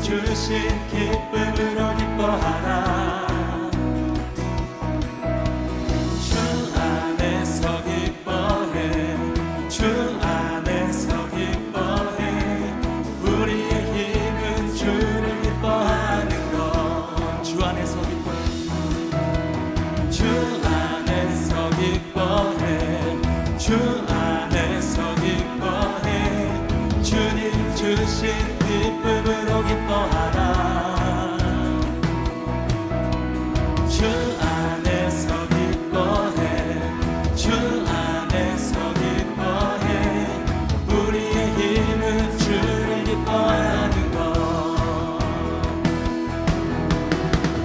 주신 기쁨으로 기뻐하라. 주 안에서 기뻐해, 주 안에서 기뻐해. 우리의 힘은 주를 기뻐하는 것. 주 안에서 기뻐해, 주 안에서 기뻐해, 주 안에서 기뻐해. 주님 주신 기쁨으로 기뻐하라. 주 안에서 기뻐해, 주 안에서 기뻐해. 우리의 힘은 주를 기뻐하는 것.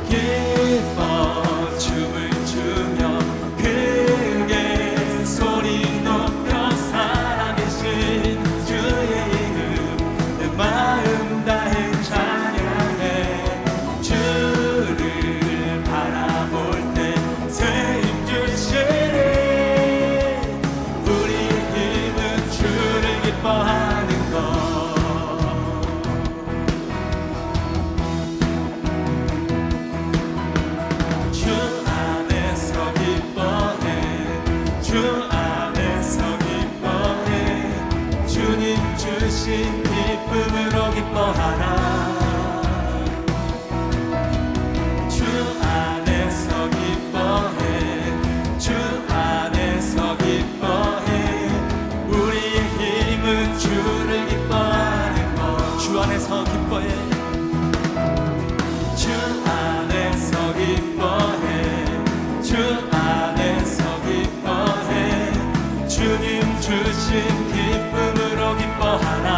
기뻐 춤을 추며 크게 소리 높여 살아계신 주의 이름 내 마음 다해 찬양해. 주를 바라볼 때 새 힘 주시네. 우리의 힘은 주를 기뻐하는 것. 주 안에서 기뻐해, 주 안에서 기뻐해. 주님 주신 기쁨으로 기뻐하라. 주 안에서 기뻐해, 주 안에서 기뻐해. 우리의 힘은 주를 기뻐하는 것. 주 안에서 기뻐해, 주 안에서 기뻐해, 주 안에서 기뻐해. 주님 주신 기쁨으로 기뻐하라.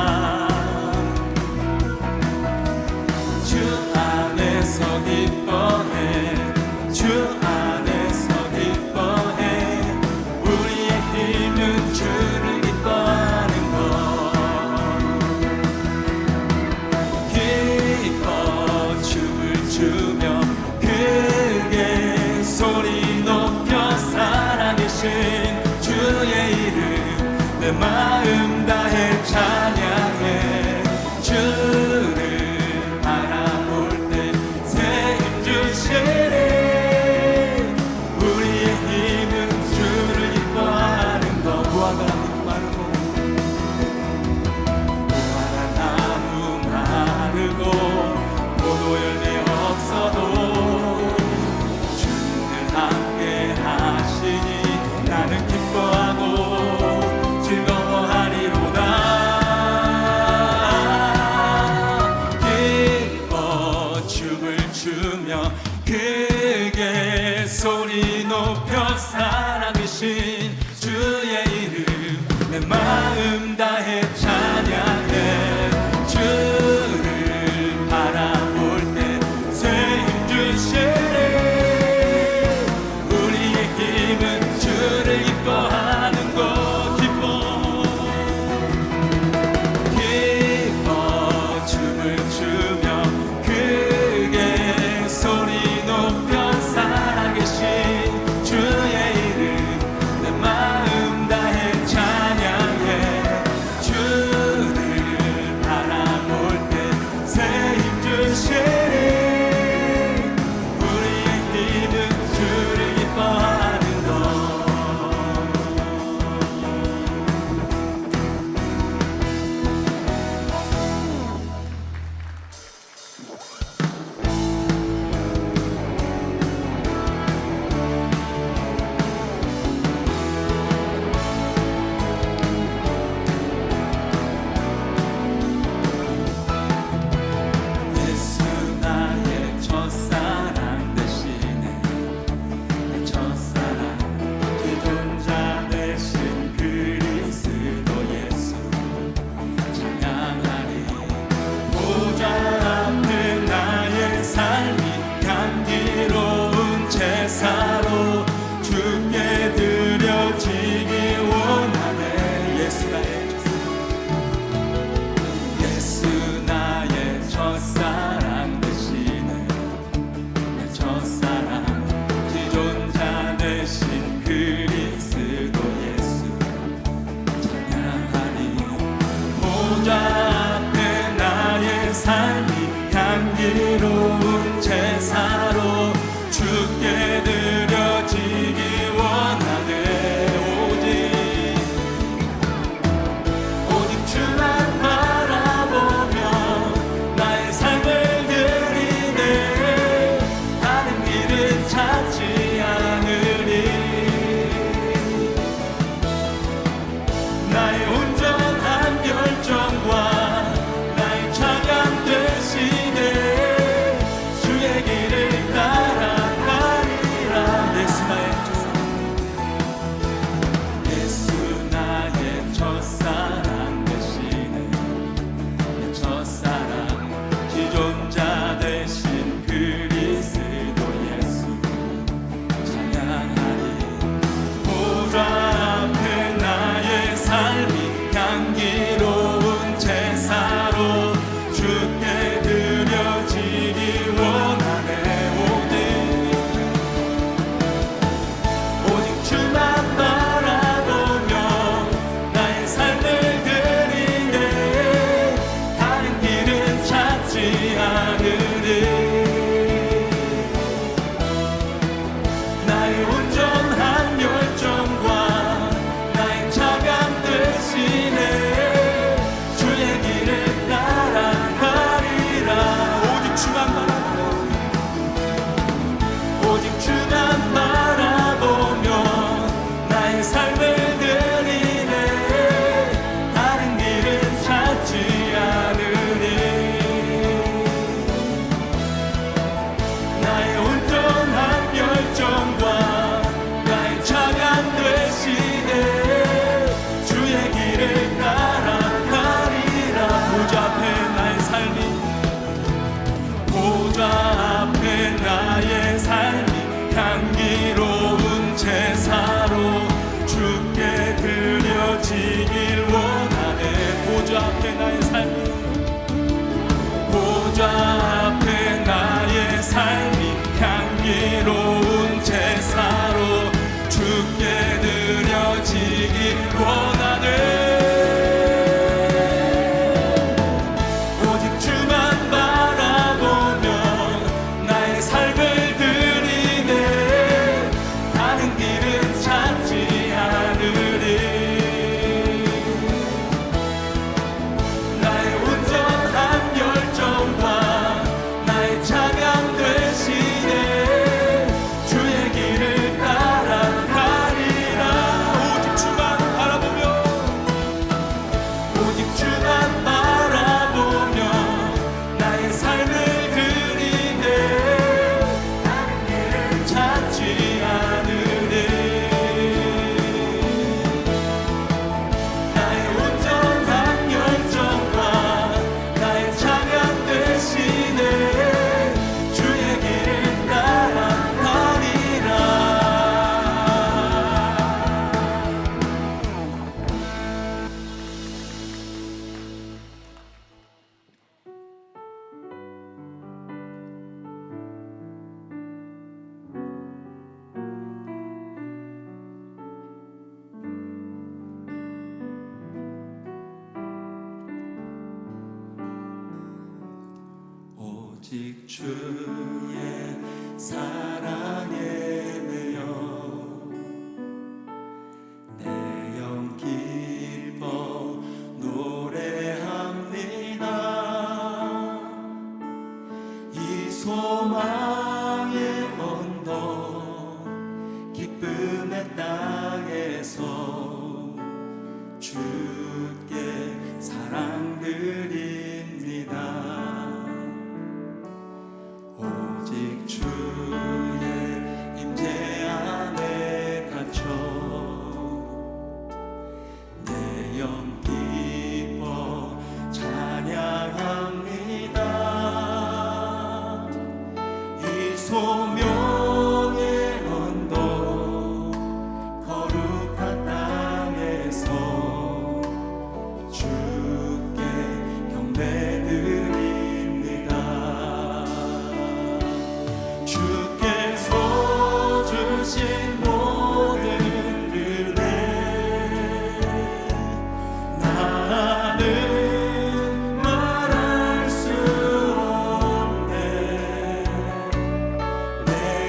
주 안에서 기뻐해, 주 안에서 기뻐해. 우리의 힘은 주를 기뻐하는 것. 기뻐 춤을 추며 크게 소리 높여 살아계신 주의 이름 내 마음 다해 찬양해. 주를 바라볼 때 새 힘 주시네. 우리의 힘은 주를 기뻐하는 것. 무화과 나무 마르고, 무화과 나무 마르고 포도 열매 없어도 주는 함께 하시니 나는 기뻐하고 즐거워하리로다. 기뻐 춤을 추며 크게 소리 높여 살아계신 주의 이름 내 마음 다해 찬양해. 주를 바라볼 때 새 힘 주시네. 우리의 힘은 주를 기뻐하는 것. 기뻐 춤을 추며 크게 소리 높여 살아계신 주의 이름 내 마음 다해 찬양해. 주를 바라볼 때 새 힘 주시네. 우리의 힘은 주를 기뻐하는 것. 예수 나의 첫사랑 대신에 내 첫사랑 기존자 대신 그리스도 예수 찬양하리. 보좌 앞에 나 보좌 앞에 나의 삶이 향기로운 제사로 주께 드려지길 원하네. 보좌 앞에 나의 삶이, 보좌 앞에 나의 삶이 향기로운 제사로 주께 드려지길 원하네. 오직 주만 바라보며 나의 삶을 드리네. 다른 길은 찾지 않으리. 나의 온전한 열정과 나의 찬양 되시네. 주의 길을 따라가리라. 오직 주만 바라보며, 오직 주만 바라보며 나의 삶을 드리네. 다른 길을 찾지 않으리. 나의 온전한 열정과 나의 찬양 되시네. 주의 길을 따라가리라. 오직 주의 사랑에 매여 내 영 기뻐 노래합니다. 이 소망의 언덕 기쁨의 땅에서 주께 사랑 드립니다. 오직 주의 임재 안에 갇혀 내 영 기뻐 찬양합니다. 이 소명의 언덕 거룩한 땅에서 주께 경배드립니다. 주께서 주신 모든 은혜 나는 말할 수 없네. 내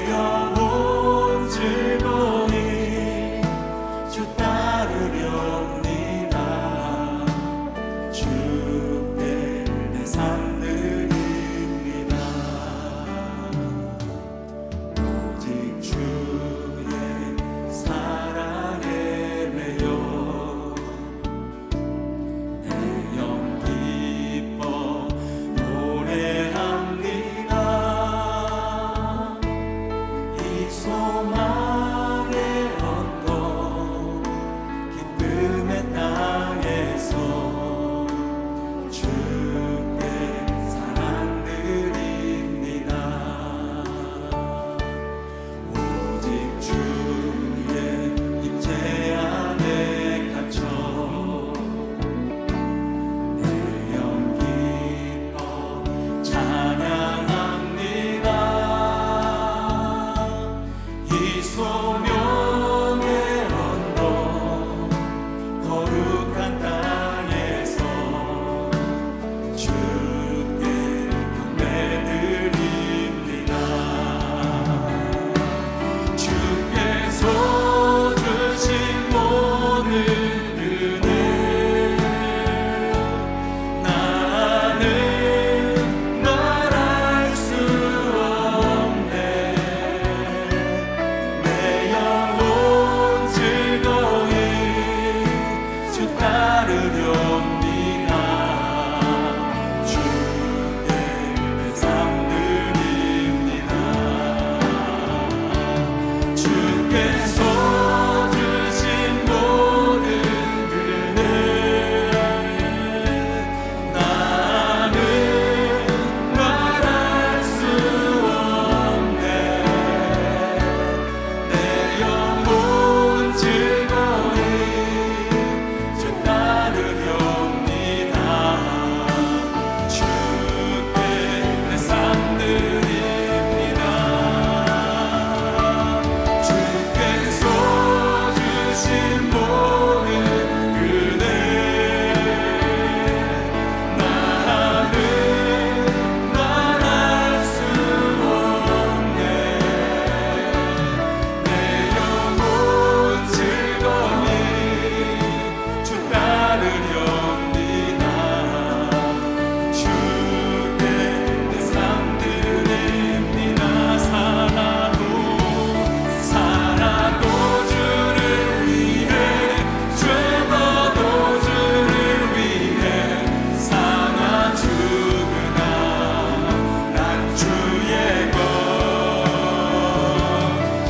주의 것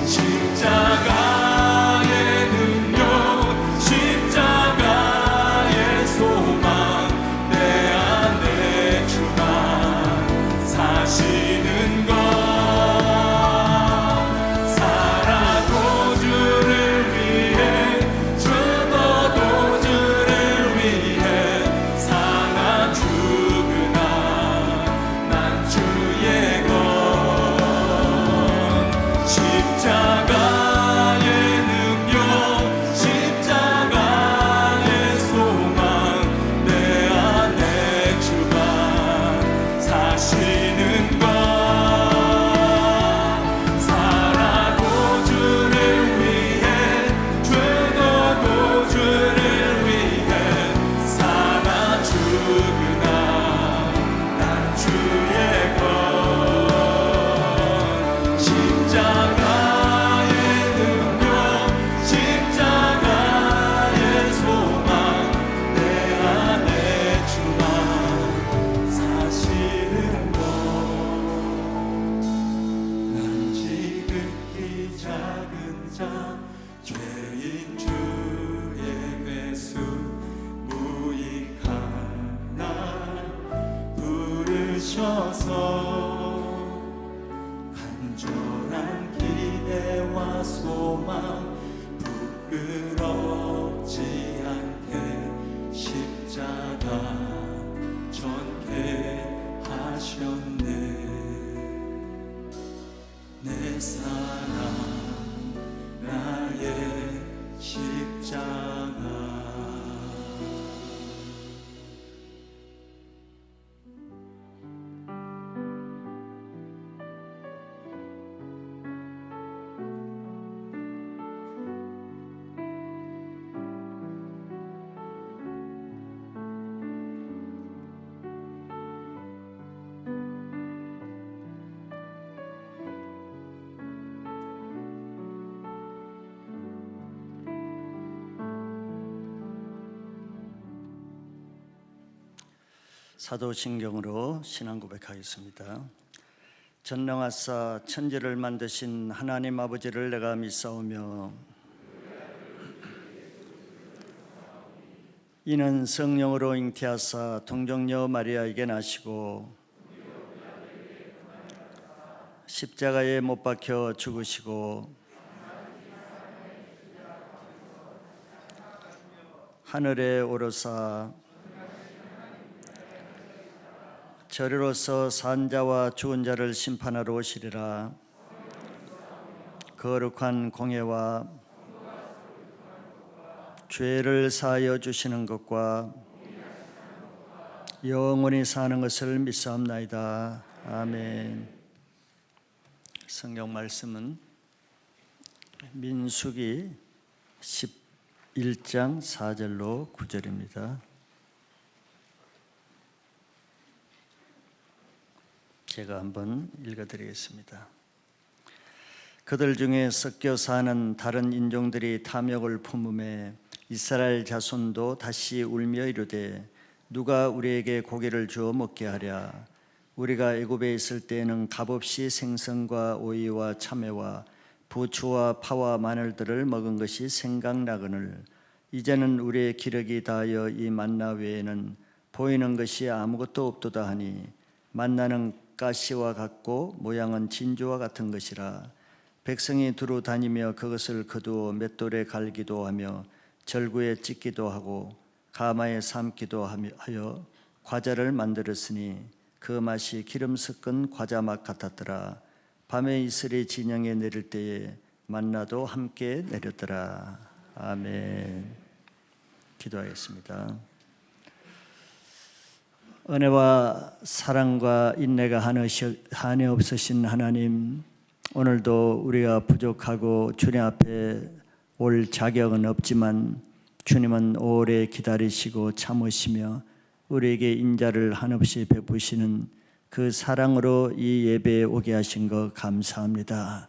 십자가의 능력 십자가의 소망 내 안에 주가 사시는 것 살아도 주를 위해 죽어도 주를 위해 사나 죽으나 난 주의 것 십자가의 능력 십자가의 소망 내 안에 주가 사시는 것 살아도 주를 위해 죽어도 주를 위해 사나 죽으나 난 주의 것 십자가의 능력 십자가의 소망 내 안에 주가 사시는 것 난 지극히 작은 자 죄인 주의 괴수 무익한 날 부르셔서 간절한 기대와 소망 부끄럽지 않게 십자가 전개 하셨네 내 사랑 나의 십자가 사도신경으로 신앙 고백하겠습니다. 전능하사 천지를 만드신 하나님 아버지를 내가 믿사오며 이는 성령으로 잉태하사 동정녀 마리아에게 나시고 십자가에 못 박혀 죽으시고 하늘에 오르사 저리로서 산 자와 죽은 자를 심판하러 오시리라. 거룩한 공예와 죄를 사하여 주시는 것과 영원히 사는 것을 믿사옵나이다. 아멘. 성경 말씀은 민수기 11장 4절로 9절입니다. 제가 한번 읽어드리겠습니다. 그들 중에 섞여 사는 다른 인종들이 탐욕을 품음에 이스라엘 자손도 다시 울며 이르되 누가 우리에게 고기를 주어 먹게 하랴. 우리가 애굽에 있을 때에는 값없이 생선과 오이와 참외와 부추와 파와 마늘들을 먹은 것이 생각나거늘 이제는 우리의 기력이 다하여 이 만나 외에는 보이는 것이 아무것도 없도다 하니 만나는 가시와 같고 모양은 진주와 같은 것이라. 백성이 두루 다니며 그것을 거두어 맷돌에 갈기도 하며 절구에 찢기도 하고 가마에 삶기도 하여 과자를 만들었으니 그 맛이 기름 섞은 과자 맛 같았더라. 밤에 이슬이 진영에 내릴 때에 만나도 함께 내렸더라. 아멘. 기도하겠습니다. 은혜와 사랑과 인내가 한이 없으신 하나님, 오늘도 우리가 부족하고 주님 앞에 올 자격은 없지만 주님은 오래 기다리시고 참으시며 우리에게 인자를 한없이 베푸시는 그 사랑으로 이 예배에 오게 하신 것 감사합니다.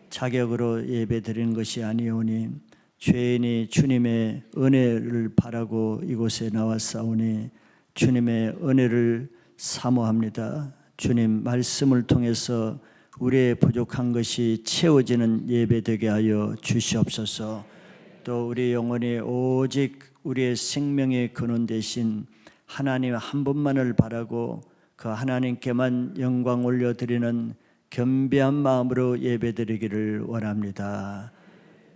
자격으로 예배 드리는 것이 아니오니 죄인이 주님의 은혜를 바라고 이곳에 나왔사오니 주님의 은혜를 사모합니다. 주님 말씀을 통해서 우리의 부족한 것이 채워지는 예배 되게 하여 주시옵소서. 또 우리 영혼이 오직 우리의 생명의 근원 되신 하나님 한 분만을 바라고 그 하나님께만 영광 올려드리는 겸비한 마음으로 예배드리기를 원합니다.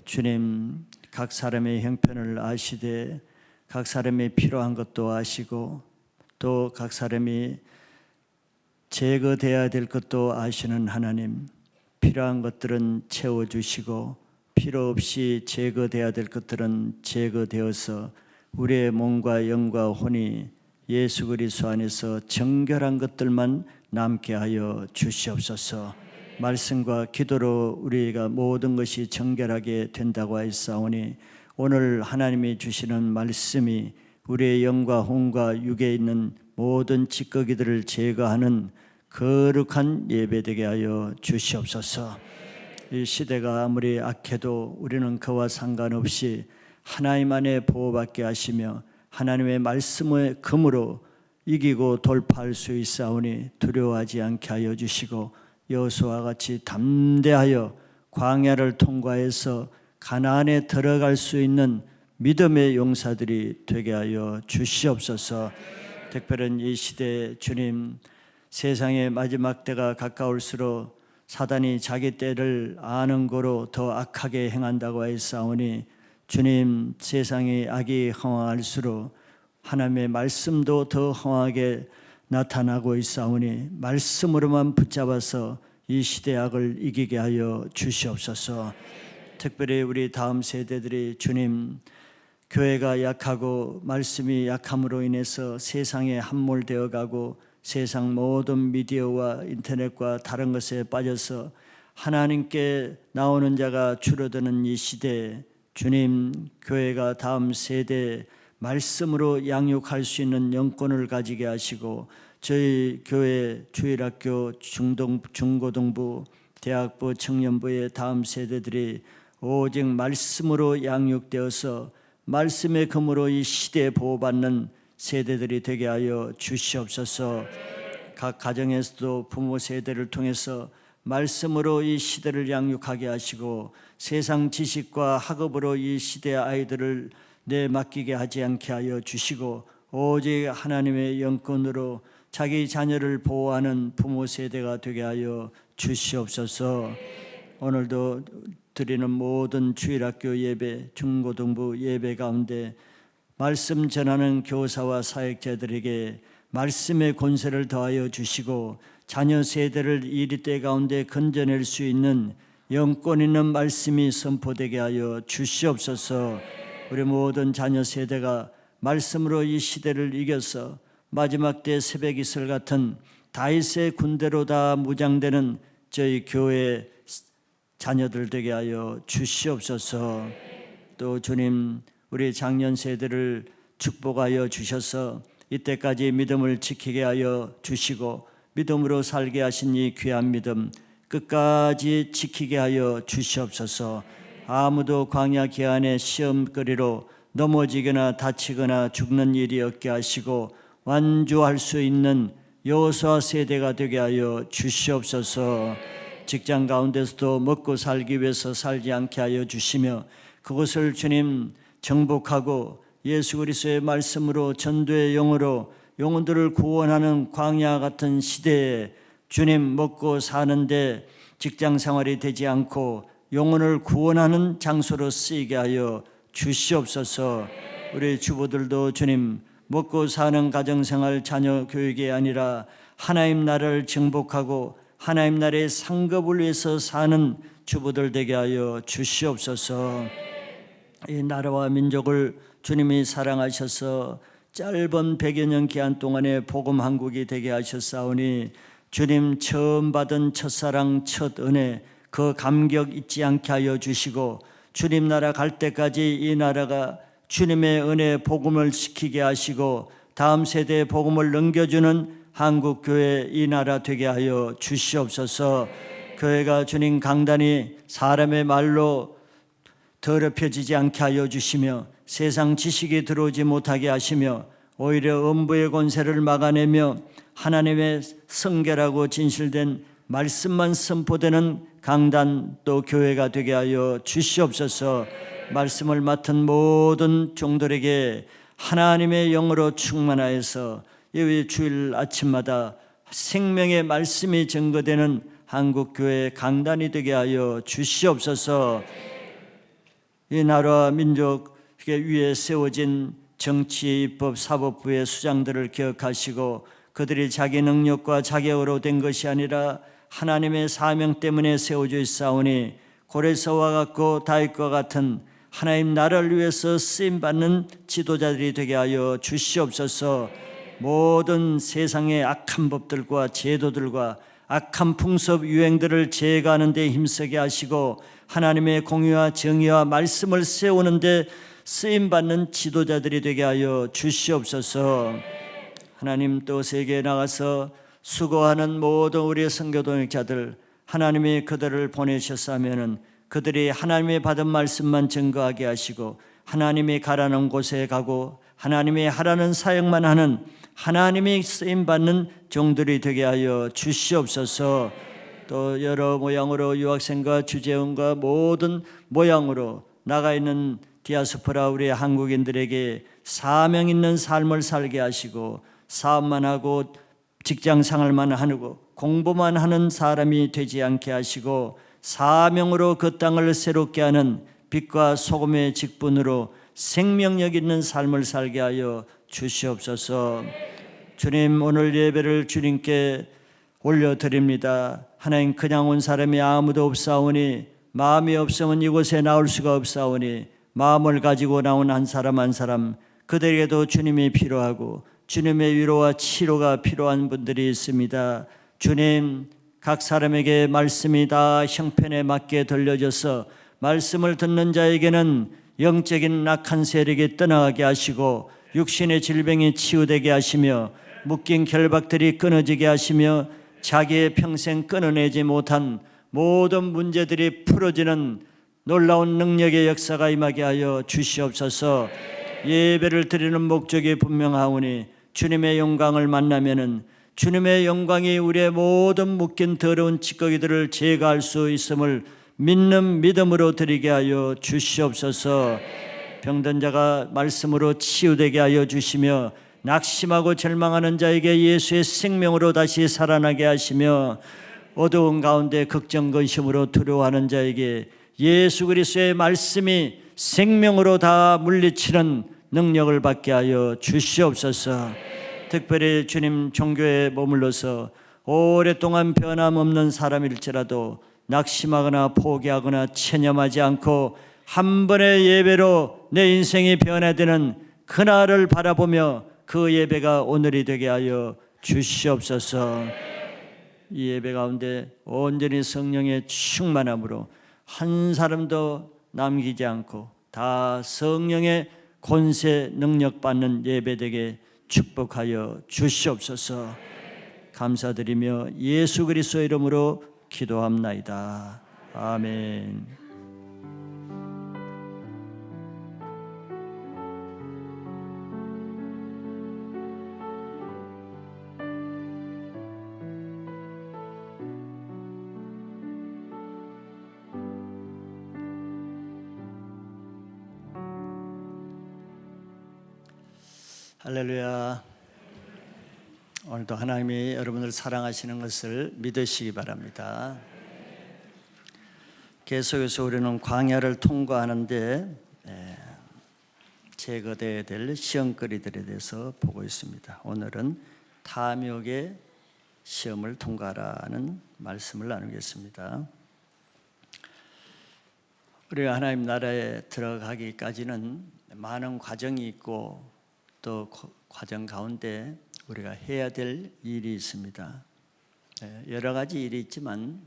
주님, 각 사람의 형편을 아시되 각 사람이 필요한 것도 아시고 또 각 사람이 제거되어야 될 것도 아시는 하나님, 필요한 것들은 채워주시고 필요 없이 제거되어야 될 것들은 제거되어서 우리의 몸과 영과 혼이 예수 그리스도 안에서 정결한 것들만 남게 하여 주시옵소서. 말씀과 기도로 우리가 모든 것이 정결하게 된다고 하였사오니 오늘 하나님이 주시는 말씀이 우리의 영과 혼과 육에 있는 모든 찌꺼기들을 제거하는 거룩한 예배되게 하여 주시옵소서. 이 시대가 아무리 악해도 우리는 그와 상관없이 하나님 안에 보호받게 하시며 하나님의 말씀의 금으로 이기고 돌파할 수 있사오니 두려워하지 않게 하여 주시고 여호수아와 같이 담대하여 광야를 통과해서 가나안에 들어갈 수 있는 믿음의 용사들이 되게 하여 주시옵소서. 특별히 이 시대에 주님, 세상의 마지막 때가 가까울수록 사단이 자기 때를 아는 거로 더 악하게 행한다고 하였사오니 주님, 세상의 악이 흥황할수록 하나님의 말씀도 더 흥하게 나타나고 있사오니 말씀으로만 붙잡아서 이 시대 악을 이기게 하여 주시옵소서. 특별히 우리 다음 세대들이 주님, 교회가 약하고 말씀이 약함으로 인해서 세상에 함몰되어 가고 세상 모든 미디어와 인터넷과 다른 것에 빠져서 하나님께 나오는 자가 줄어드는 이 시대에 주님, 교회가 다음 세대 말씀으로 양육할 수 있는 영권을 가지게 하시고 저희 교회 주일학교 중고등부 대학부 청년부의 다음 세대들이 오직 말씀으로 양육되어서 말씀의 금으로 이 시대에 보호받는 세대들이 되게 하여 주시옵소서. 각 가정에서도 부모 세대를 통해서 말씀으로 이 시대를 양육하게 하시고 세상 지식과 학업으로 이 시대의 아이들을 내맡기게 하지 않게 하여 주시고 오직 하나님의 영권으로 자기 자녀를 보호하는 부모 세대가 되게 하여 주시옵소서. 오늘도 드리는 모든 주일학교 예배, 중고등부 예배 가운데 말씀 전하는 교사와 사역자들에게 말씀의 권세를 더하여 주시고 자녀 세대를 이 때 가운데 건져낼 수 있는 영권 있는 말씀이 선포되게 하여 주시옵소서. 우리 모든 자녀 세대가 말씀으로 이 시대를 이겨서 마지막 때 새벽 이슬 같은 다윗의 군대로 다 무장되는 저희 교회 자녀들 되게 하여 주시옵소서. 또 주님, 우리 장년 세대를 축복하여 주셔서 이때까지 믿음을 지키게 하여 주시고 믿음으로 살게 하신 이 귀한 믿음 끝까지 지키게 하여 주시옵소서. 아무도 광야 기한의 시험거리로 넘어지거나 다치거나 죽는 일이 없게 하시고 완주할 수 있는 여호수아 세대가 되게 하여 주시옵소서. 직장 가운데서도 먹고 살기 위해서 살지 않게 하여 주시며 그것을 주님 정복하고 예수 그리스도의 말씀으로 전도의 영으로 영혼들을 구원하는 광야 같은 시대에 주님 먹고 사는데 직장 생활이 되지 않고 영혼을 구원하는 장소로 쓰이게 하여 주시옵소서. 우리 주부들도 주님 먹고 사는 가정생활 자녀 교육이 아니라 하나님 나라를 정복하고 하나님 나라의 상급을 위해서 사는 주부들 되게 하여 주시옵소서. 이 나라와 민족을 주님이 사랑하셔서 짧은 100여 년 기한 동안에 복음 한국이 되게 하셨사오니 주님 처음 받은 첫사랑 첫 은혜 그 감격 잊지 않게 하여 주시고 주님 나라 갈 때까지 이 나라가 주님의 은혜 복음을 시키게 하시고 다음 세대에 복음을 넘겨주는 한국교회 이 나라 되게 하여 주시옵소서. 교회가 주님 강단이 사람의 말로 더럽혀지지 않게 하여 주시며 세상 지식이 들어오지 못하게 하시며 오히려 음부의 권세를 막아내며 하나님의 성결하고 진실된 말씀만 선포되는 강단 또 교회가 되게 하여 주시옵소서. 말씀을 맡은 모든 종들에게 하나님의 영으로 충만하여서 이 주일 아침마다 생명의 말씀이 증거되는 한국교회 강단이 되게 하여 주시옵소서. 이 나라와 민족 위에 세워진 정치, 입법, 사법부의 수장들을 기억하시고 그들이 자기 능력과 자격으로 된 것이 아니라 하나님의 사명 때문에 세워져 있사오니 고레서와 같고 다윗과 같은 하나님 나라를 위해서 쓰임받는 지도자들이 되게 하여 주시옵소서. 모든 세상의 악한 법들과 제도들과 악한 풍습 유행들을 제거하는 데 힘쓰게 하시고 하나님의 공의와 정의와 말씀을 세우는 데 쓰임받는 지도자들이 되게 하여 주시옵소서. 하나님 또 세계에 나가서 수고하는 모든 우리의 선교 동역자들, 하나님이 그들을 보내셨다면 그들이 하나님의 받은 말씀만 증거하게 하시고 하나님이 가라는 곳에 가고 하나님이 하라는 사역만 하는 하나님이 쓰임받는 종들이 되게 하여 주시옵소서. 또 여러 모양으로 유학생과 주재원과 모든 모양으로 나가 있는 디아스포라 우리 한국인들에게 사명 있는 삶을 살게 하시고 사업만 하고 직장 생활만 하고 공부만 하는 사람이 되지 않게 하시고 사명으로 그 땅을 새롭게 하는 빛과 소금의 직분으로 생명력 있는 삶을 살게 하여 주시옵소서. 주님, 오늘 예배를 주님께 올려드립니다. 하나님, 그냥 온 사람이 아무도 없사오니 마음이 없으면 이곳에 나올 수가 없사오니 마음을 가지고 나온 한 사람 한 사람 그들에게도 주님이 필요하고 주님의 위로와 치료가 필요한 분들이 있습니다. 주님, 각 사람에게 말씀이 다 형편에 맞게 들려져서 말씀을 듣는 자에게는 영적인 악한 세력이 떠나가게 하시고 육신의 질병이 치유되게 하시며 묶인 결박들이 끊어지게 하시며 자기의 평생 끊어내지 못한 모든 문제들이 풀어지는 놀라운 능력의 역사가 임하게 하여 주시옵소서. 예배를 드리는 목적이 분명하오니 주님의 영광을 만나면은 주님의 영광이 우리의 모든 묶인 더러운 찌꺼기들을 제거할 수 있음을 믿는 믿음으로 드리게 하여 주시옵소서. 병든 자가 말씀으로 치유되게 하여 주시며 낙심하고 절망하는 자에게 예수의 생명으로 다시 살아나게 하시며 어두운 가운데 걱정 근심으로 두려워하는 자에게 예수 그리스도의 말씀이 생명으로 다 물리치는 능력을 받게 하여 주시옵소서. 특별히 주님 종교에 머물러서 오랫동안 변함없는 사람일지라도 낙심하거나 포기하거나 체념하지 않고 한 번의 예배로 내 인생이 변화되는 그날을 바라보며 그 예배가 오늘이 되게 하여 주시옵소서. 이 예배 가운데 온전히 성령의 충만함으로 한 사람도 남기지 않고 다 성령의 권세 능력 받는 예배되게 축복하여 주시옵소서. 감사드리며 예수 그리스도 이름으로 기도합나이다. 아멘. 할렐루야. 오늘도 하나님이 여러분을 사랑하시는 것을 믿으시기 바랍니다. 계속해서 우리는 광야를 통과하는데 제거되어야 될 시험거리들에 대해서 보고 있습니다. 오늘은 탐욕의 시험을 통과하라는 말씀을 나누겠습니다. 우리가 하나님 나라에 들어가기까지는 많은 과정이 있고 또 과정 가운데 우리가 해야 될 일이 있습니다. 여러 가지 일이 있지만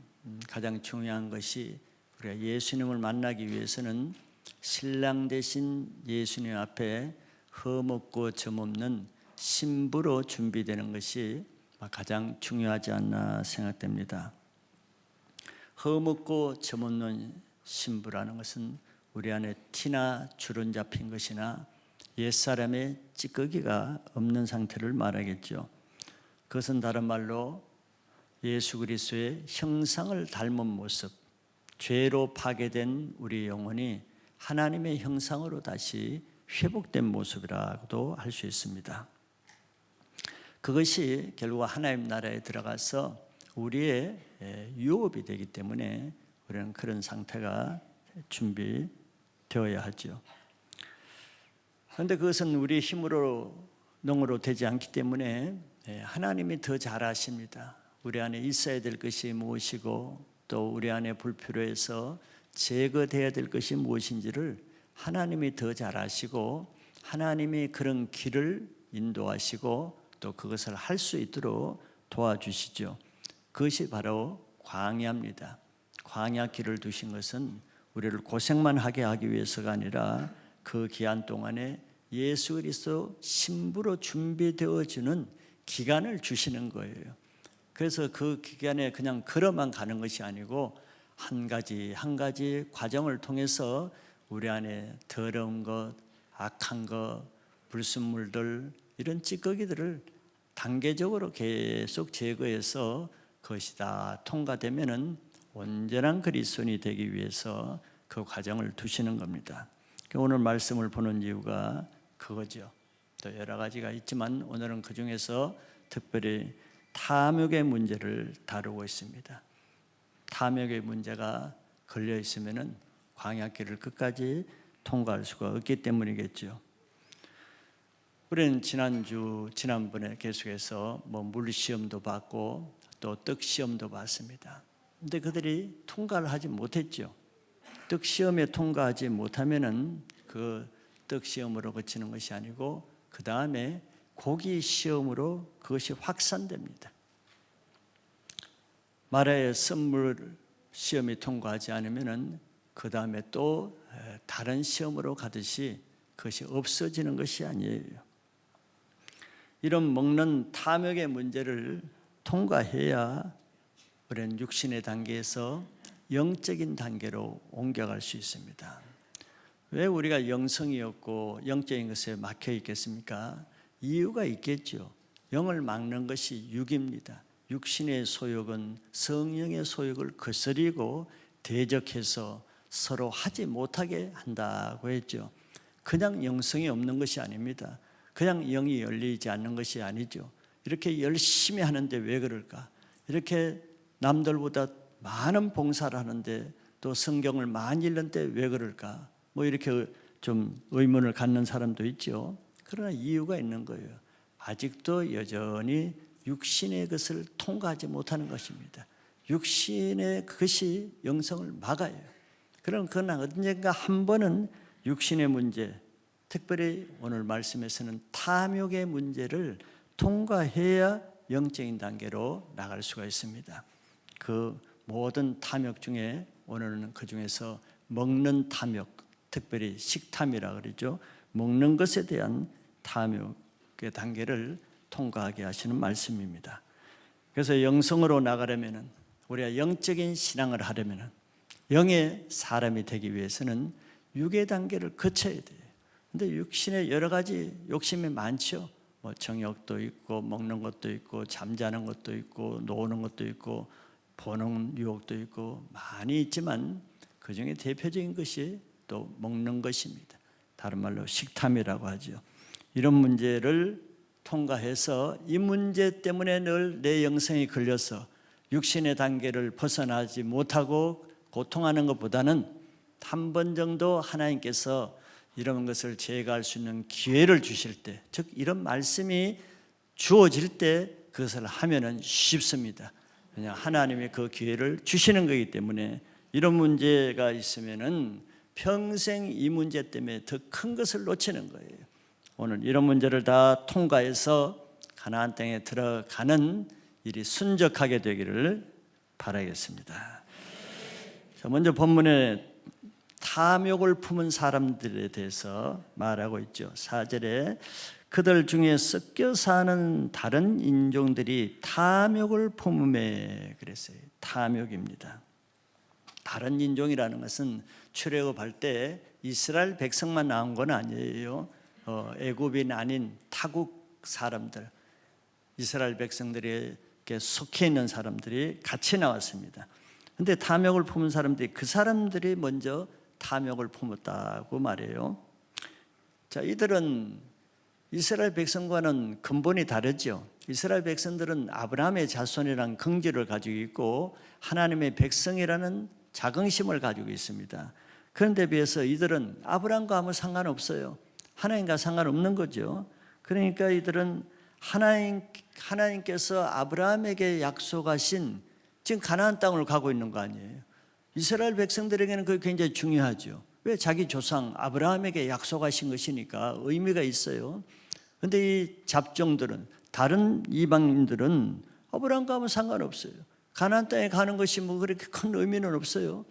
가장 중요한 것이 우리가 예수님을 만나기 위해서는 신랑 되신 예수님 앞에 흠없고 점없는 신부로 준비되는 것이 가장 중요하지 않나 생각됩니다. 흠없고 점없는 신부라는 것은 우리 안에 티나 주름 잡힌 것이나 옛사람의 찌꺼기가 없는 상태를 말하겠죠. 그것은 다른 말로 예수 그리스도의 형상을 닮은 모습, 죄로 파괴된 우리 영혼이 하나님의 형상으로 다시 회복된 모습이라고도 할 수 있습니다. 그것이 결국 하나님 나라에 들어가서 우리의 유업이 되기 때문에 우리는 그런 상태가 준비되어야 하죠. 그런데 그것은 우리 힘으로 능으로 되지 않기 때문에 하나님이 더 잘 아십니다. 우리 안에 있어야 될 것이 무엇이고 또 우리 안에 불필요해서 제거되어야 될 것이 무엇인지를 하나님이 더 잘 아시고 하나님이 그런 길을 인도하시고 또 그것을 할 수 있도록 도와주시죠. 그것이 바로 광야입니다. 광야 길을 두신 것은 우리를 고생만 하게 하기 위해서가 아니라 그 기한 동안에 예수 그리스도 신부로 준비되어지는 기간을 주시는 거예요. 그래서 그 기간에 그냥 걸어만 가는 것이 아니고 한 가지 한 가지 과정을 통해서 우리 안에 더러운 것, 악한 것, 불순물들 이런 찌꺼기들을 단계적으로 계속 제거해서 그것이 다 통과되면은 온전한 그리스도인이 되기 위해서 그 과정을 두시는 겁니다. 오늘 말씀을 보는 이유가 그거죠. 또 여러 가지가 있지만 오늘은 그 중에서 특별히 탐욕의 문제를 다루고 있습니다. 탐욕의 문제가 걸려 있으면은 광야길을 끝까지 통과할 수가 없기 때문이겠죠. 우리는 지난번에 계속해서 물 시험도 받고 또 떡 시험도 받습니다. 근데 그들이 통과를 하지 못했죠. 떡 시험에 통과하지 못하면은 그 떡 시험으로 그치는 것이 아니고 그 다음에 고기 시험으로 그것이 확산됩니다. 마라의 선물 시험이 통과하지 않으면은 그 다음에 또 다른 시험으로 가듯이 그것이 없어지는 것이 아니에요. 이런 먹는 탐욕의 문제를 통과해야 우리는 육신의 단계에서 영적인 단계로 옮겨갈 수 있습니다. 왜 우리가 영성이 없고 영적인 것에 막혀 있겠습니까? 이유가 있겠죠. 영을 막는 것이 육입니다. 육신의 소욕은 성령의 소욕을 거스리고 대적해서 서로 하지 못하게 한다고 했죠. 그냥 영성이 없는 것이 아닙니다. 그냥 영이 열리지 않는 것이 아니죠. 이렇게 열심히 하는데 왜 그럴까? 이렇게 남들보다 많은 봉사를 하는데 또 성경을 많이 읽는데 왜 그럴까? 이렇게 좀 의문을 갖는 사람도 있죠. 그러나 이유가 있는 거예요. 아직도 여전히 육신의 것을 통과하지 못하는 것입니다. 육신의 그것이 영성을 막아요. 그러나 언젠가 한 번은 육신의 문제, 특별히 오늘 말씀에서는 탐욕의 문제를 통과해야 영적인 단계로 나갈 수가 있습니다. 그 모든 탐욕 중에 오늘은 그 중에서 먹는 탐욕, 특별히 식탐이라 그러죠. 먹는 것에 대한 탐욕의 단계를 통과하게 하시는 말씀입니다. 그래서 영성으로 나가려면 우리가 영적인 신앙을 하려면 영의 사람이 되기 위해서는 육의 단계를 거쳐야 돼요. 근데 육신에 여러 가지 욕심이 많죠. 정욕도 있고 먹는 것도 있고 잠자는 것도 있고 노는 것도 있고 보는 유혹도 있고 많이 있지만 그 중에 대표적인 것이 또 먹는 것입니다. 다른 말로 식탐이라고 하죠. 이런 문제를 통과해서 이 문제 때문에 늘 내 영성이 걸려서 육신의 단계를 벗어나지 못하고 고통하는 것보다는 한 번 정도 하나님께서 이런 것을 제거할 수 있는 기회를 주실 때, 즉 이런 말씀이 주어질 때 그것을 하면은 쉽습니다. 그냥 하나님이 그 기회를 주시는 거기 때문에 이런 문제가 있으면은 평생 이 문제 때문에 더 큰 것을 놓치는 거예요. 오늘 이런 문제를 다 통과해서 가나안 땅에 들어가는 일이 순적하게 되기를 바라겠습니다. 자, 먼저 본문에 탐욕을 품은 사람들에 대해서 말하고 있죠. 4절에 그들 중에 섞여 사는 다른 인종들이 탐욕을 품음에 그랬어요. 탐욕입니다. 다른 인종이라는 것은 출애굽할 때 이스라엘 백성만 나온 건 아니에요. 애굽인 아닌 타국 사람들, 이스라엘 백성들에게 속해 있는 사람들이 같이 나왔습니다. 근데 탐욕을 품은 사람들이 그 사람들이 먼저 탐욕을 품었다고 말해요. 자, 이들은 이스라엘 백성과는 근본이 다르죠. 이스라엘 백성들은 아브라함의 자손이라는 긍지를 가지고 있고 하나님의 백성이라는 자긍심을 가지고 있습니다. 그런데 비해서 이들은 아브라함과 아무 상관없어요. 하나님과 상관없는 거죠. 그러니까 이들은 하나님께서 아브라함에게 약속하신 지금 가나안 땅을 가고 있는 거 아니에요. 이스라엘 백성들에게는 그게 굉장히 중요하죠. 왜? 자기 조상 아브라함에게 약속하신 것이니까 의미가 있어요. 그런데 이 잡종들은, 다른 이방인들은 아브라함과 아무 상관없어요. 가나안 땅에 가는 것이 뭐 그렇게 큰 의미는 없어요.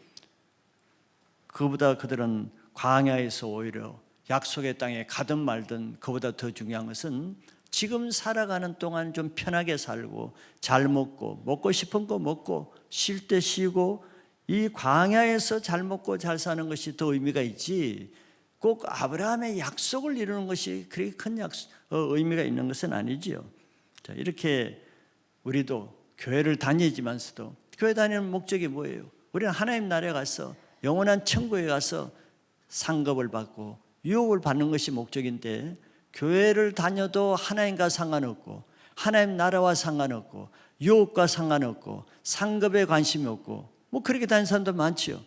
그보다 그들은 광야에서 오히려 약속의 땅에 가든 말든 그보다 더 중요한 것은 지금 살아가는 동안 좀 편하게 살고 잘 먹고 싶은 거 먹고 쉴 때 쉬고 이 광야에서 잘 먹고 잘 사는 것이 더 의미가 있지, 꼭 아브라함의 약속을 이루는 것이 그렇게 큰 의미가 있는 것은 아니지요. 자, 이렇게 우리도 교회를 다니지만서도 교회 다니는 목적이 뭐예요? 우리는 하나님 나라에 가서 영원한 천국에 가서 상급을 받고 유업을 받는 것이 목적인데, 교회를 다녀도 하나님과 상관없고 하나님 나라와 상관없고 유업과 상관없고 상급에 관심이 없고 뭐 그렇게 다니는 사람도 많지요.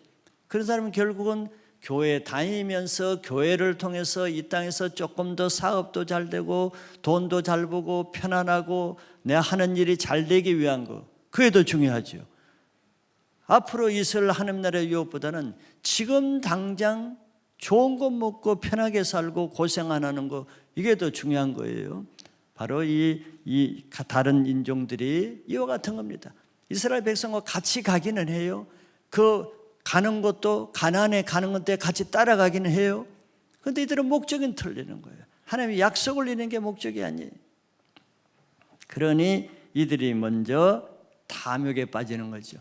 그런 사람은 결국은 교회 다니면서 교회를 통해서 이 땅에서 조금 더 사업도 잘 되고 돈도 잘 벌고 편안하고 내 하는 일이 잘 되기 위한 거, 그게 더 중요하죠. 앞으로 있을 하나님 나라의 유업보다는 지금 당장 좋은 거 먹고 편하게 살고 고생 안 하는 거, 이게 더 중요한 거예요. 바로 이 다른 인종들이 이와 같은 겁니다. 이스라엘 백성과 같이 가기는 해요. 그 가는 것도 가나안에 가는 건데 같이 따라가기는 해요. 그런데 이들은 목적은 틀리는 거예요. 하나님의 약속을 이루는 게 목적이 아니에요. 그러니 이들이 먼저 탐욕에 빠지는 거죠.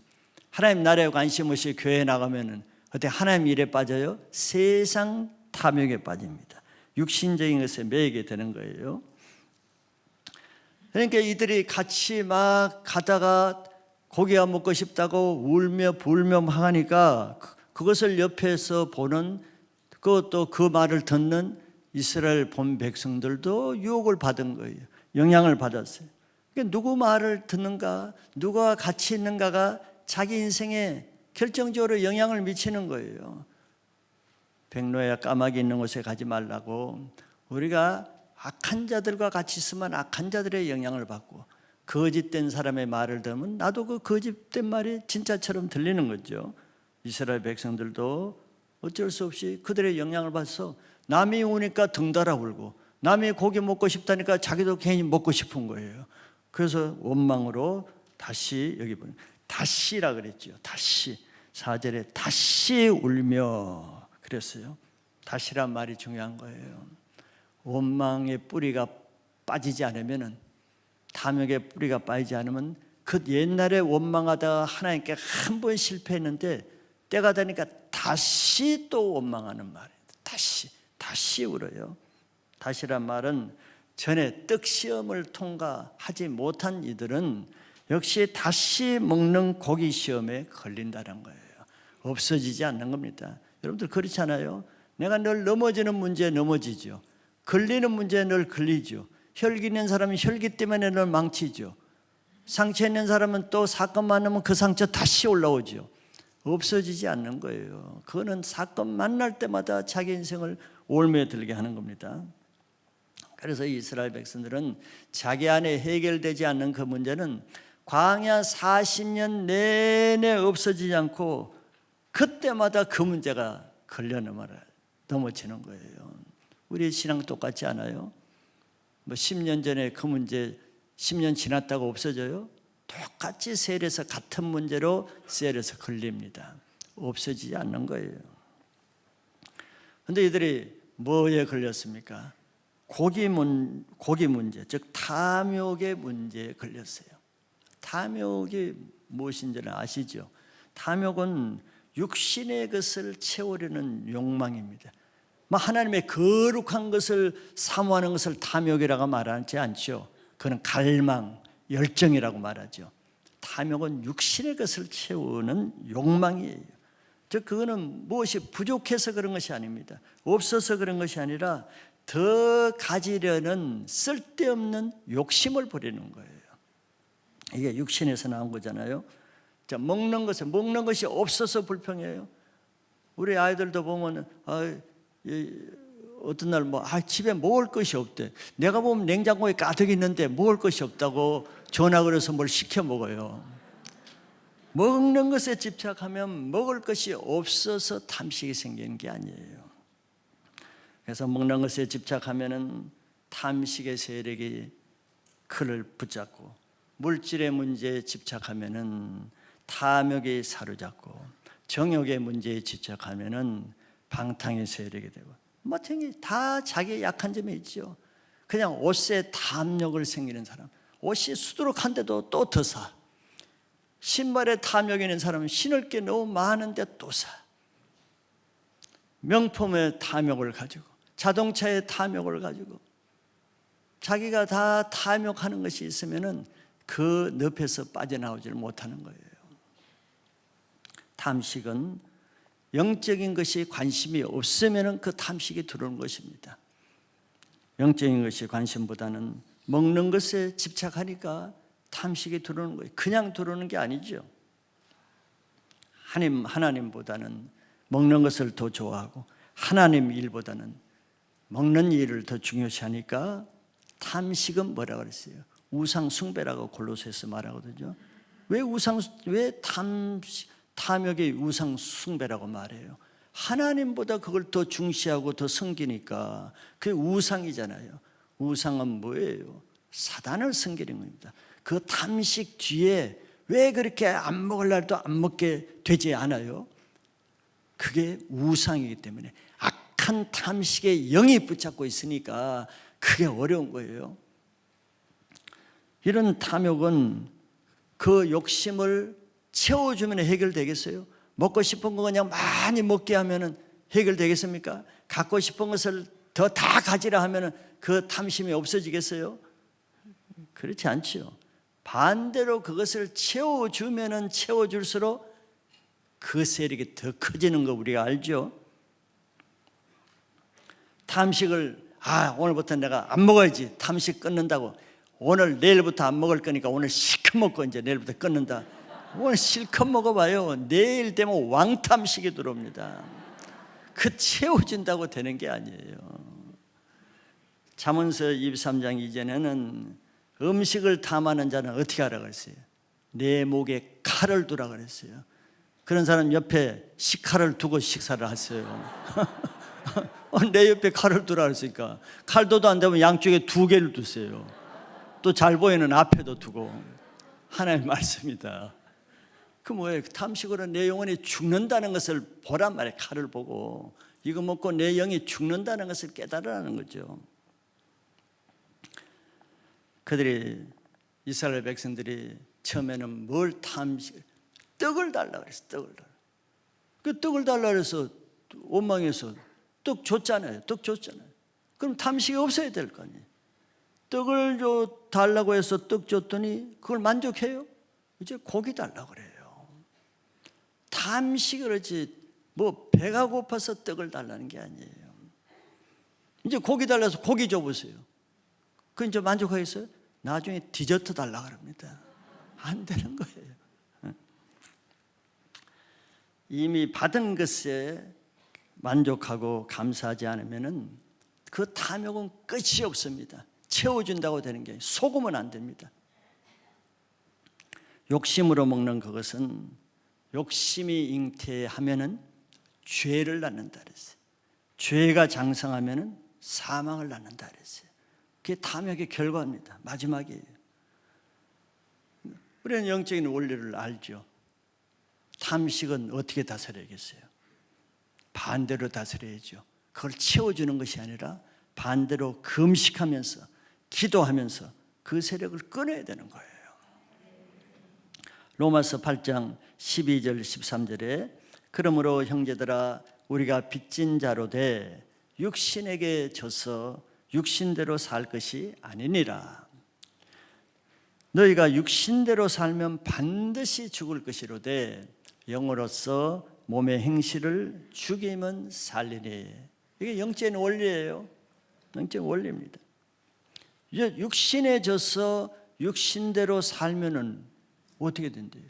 하나님 나라에 관심 없이 교회에 나가면은 그때 하나님 일에 빠져요? 세상 탐욕에 빠집니다. 육신적인 것에 매이게 되는 거예요. 그러니까 이들이 같이 막 가다가 고기가 먹고 싶다고 울며 불며 하니까 그것을 옆에서 보는, 그것도 그 말을 듣는 이스라엘 본 백성들도 유혹을 받은 거예요. 영향을 받았어요. 그러니까 누구 말을 듣는가, 누가 같이 있는가가 자기 인생에 결정적으로 영향을 미치는 거예요. 백로야 까마귀 있는 곳에 가지 말라고, 우리가 악한 자들과 같이 있으면 악한 자들의 영향을 받고 거짓된 사람의 말을 들으면 나도 그 거짓된 말이 진짜처럼 들리는 거죠. 이스라엘 백성들도 어쩔 수 없이 그들의 영향을 받아서 남이 오니까 덩달아 울고 남이 고기 먹고 싶다니까 자기도 괜히 먹고 싶은 거예요. 그래서 원망으로 다시, 여기 보면 다시라 그랬죠. 다시 4절에 다시 울며 그랬어요. 다시란 말이 중요한 거예요. 원망의 뿌리가 빠지지 않으면, 탐욕의 뿌리가 빠지지 않으면 그 옛날에 원망하다가 하나님께 한 번 실패했는데 때가 되니까 다시 또 원망하는 말이에요. 다시 울어요. 다시란 말은 전에 떡시험을 통과하지 못한 이들은 역시 다시 먹는 고기 시험에 걸린다는 거예요. 없어지지 않는 겁니다. 여러분들 그렇잖아요. 내가 늘 넘어지는 문제에 넘어지죠. 걸리는 문제에 늘 걸리죠. 혈기 있는 사람은 혈기 때문에 늘 망치죠. 상처 있는 사람은 또 사건 만나면 그 상처 다시 올라오죠. 없어지지 않는 거예요. 그거는 사건 만날 때마다 자기 인생을 올매 들게 하는 겁니다. 그래서 이스라엘 백성들은 자기 안에 해결되지 않는 그 문제는 광야 40년 내내 없어지지 않고 그때마다 그 문제가 걸려 넘어지는 거예요. 우리 신앙 똑같지 않아요? 뭐 10년 전에 그 문제 10년 지났다고 없어져요? 똑같이 셀에서 같은 문제로 셀에서 걸립니다. 없어지지 않는 거예요. 그런데 이들이 뭐에 걸렸습니까? 고기 문제, 즉 탐욕의 문제에 걸렸어요. 탐욕이 무엇인지는 아시죠? 탐욕은 육신의 것을 채우려는 욕망입니다. 하나님의 거룩한 것을 사모하는 것을 탐욕이라고 말하지 않죠. 그건 갈망, 열정이라고 말하죠. 탐욕은 육신의 것을 채우는 욕망이에요. 그거는 무엇이 부족해서 그런 것이 아닙니다. 없어서 그런 것이 아니라 더 가지려는 쓸데없는 욕심을 부리는 거예요. 이게 육신에서 나온 거잖아요. 먹는 것이 없어서 불평해요. 우리 아이들도 보면 어떤 날 집에 먹을 것이 없대. 내가 보면 냉장고에 가득 있는데 먹을 것이 없다고 전화 걸어서 뭘 시켜 먹어요. 먹는 것에 집착하면 먹을 것이 없어서 탐식이 생기는 게 아니에요. 그래서 먹는 것에 집착하면은 탐식의 세력이 그를 붙잡고, 물질의 문제에 집착하면은 탐욕이 사로잡고, 정욕의 문제에 집착하면은 방탕의 세력이 되고, 다 자기의 약한 점이 있죠. 그냥 옷에 탐욕을 생기는 사람, 옷이 수두룩한데도 또 더 사. 신발에 탐욕이 있는 사람은 신을 게 너무 많은데 또 사. 명품에 탐욕을 가지고, 자동차에 탐욕을 가지고, 자기가 다 탐욕하는 것이 있으면은 그 늪에서 빠져나오질 못하는 거예요. 탐식은 영적인 것이 관심이 없으면은 그 탐식이 들어오는 것입니다. 영적인 것이 관심보다는 먹는 것에 집착하니까 탐식이 들어오는 거예요. 그냥 들어오는 게 아니죠. 하나님보다는 먹는 것을 더 좋아하고, 하나님 일보다는 먹는 일을 더 중요시하니까 탐식은 뭐라고 그랬어요? 우상 숭배라고 골로새서 말하거든요. 왜 탐욕의 우상 숭배라고 말해요? 하나님보다 그걸 더 중시하고 더 섬기니까 그게 우상이잖아요. 우상은 뭐예요? 사단을 섬기는 겁니다. 그 탐식 뒤에 왜 그렇게 안 먹을 날도 안 먹게 되지 않아요? 그게 우상이기 때문에, 악한 탐식의 영이 붙잡고 있으니까 그게 어려운 거예요. 이런 탐욕은 그 욕심을 채워주면 해결되겠어요? 먹고 싶은 거 그냥 많이 먹게 하면 해결되겠습니까? 갖고 싶은 것을 더 다 가지라 하면 그 탐심이 없어지겠어요? 그렇지 않죠. 반대로 그것을 채워주면 채워줄수록 그 세력이 더 커지는 거 우리가 알죠. 탐식을 오늘부터 내가 안 먹어야지, 탐식 끊는다고, 내일부터 안 먹을 거니까 오늘 실컷 먹고 이제 내일부터 끊는다. 오늘 실컷 먹어봐요. 내일 되면 왕탐식이 들어옵니다. 그 채워진다고 되는 게 아니에요. 잠언서 23장 이전에는 음식을 탐하는 자는 어떻게 하라 그랬어요? 내 목에 칼을 두라 그랬어요. 그런 사람 옆에 식칼을 두고 식사를 하세요. 내 옆에 칼을 두라 그랬으니까, 칼도도 안 되면 양쪽에 2개를 두세요. 또 잘 보이는 앞에도 두고. 하나님의 말씀이다. 그 뭐예요? 탐식으로 내 영혼이 죽는다는 것을 보란 말이에요. 칼을 보고 이거 먹고 내 영이 죽는다는 것을 깨달으라는 거죠. 이스라엘 백성들이 처음에는 떡을 달라 그랬어. 떡을 달라. 그 떡을 달라 그래서 원망해서 떡 줬잖아요. 그럼 탐식이 없어야 될 거 아니에요. 떡을 달라고 해서 떡 줬더니 그걸 만족해요? 이제 고기 달라고 그래요. 탐식을 그렇지 배가 고파서 떡을 달라는 게 아니에요. 이제 고기 달라서 고기 줘보세요. 그 이제 만족하겠어요? 나중에 디저트 달라 그럽니다. 안 되는 거예요. 이미 받은 것에 만족하고 감사하지 않으면은 그 탐욕은 끝이 없습니다. 채워준다고 되는 게 속으면 안 됩니다. 욕심으로 먹는 그것은 욕심이 잉태하면은 죄를 낳는다 그랬어요. 죄가 장성하면은 사망을 낳는다 그랬어요. 그게 탐욕의 결과입니다. 마지막이에요. 우리는 영적인 원리를 알죠. 탐식은 어떻게 다스려야겠어요? 반대로 다스려야죠. 그걸 채워주는 것이 아니라 반대로 금식하면서 기도하면서 그 세력을 끊어야 되는 거예요. 로마서 8장 12절 13절에 그러므로 형제들아 우리가 빚진 자로 돼 육신에게 져서 육신대로 살 것이 아니니라. 너희가 육신대로 살면 반드시 죽을 것이로되 영으로서 몸의 행실을 죽이면 살리니. 이게 영적인 원리예요. 영적인 원리입니다. 육신에 져서 육신대로 살면은 어떻게 된대요?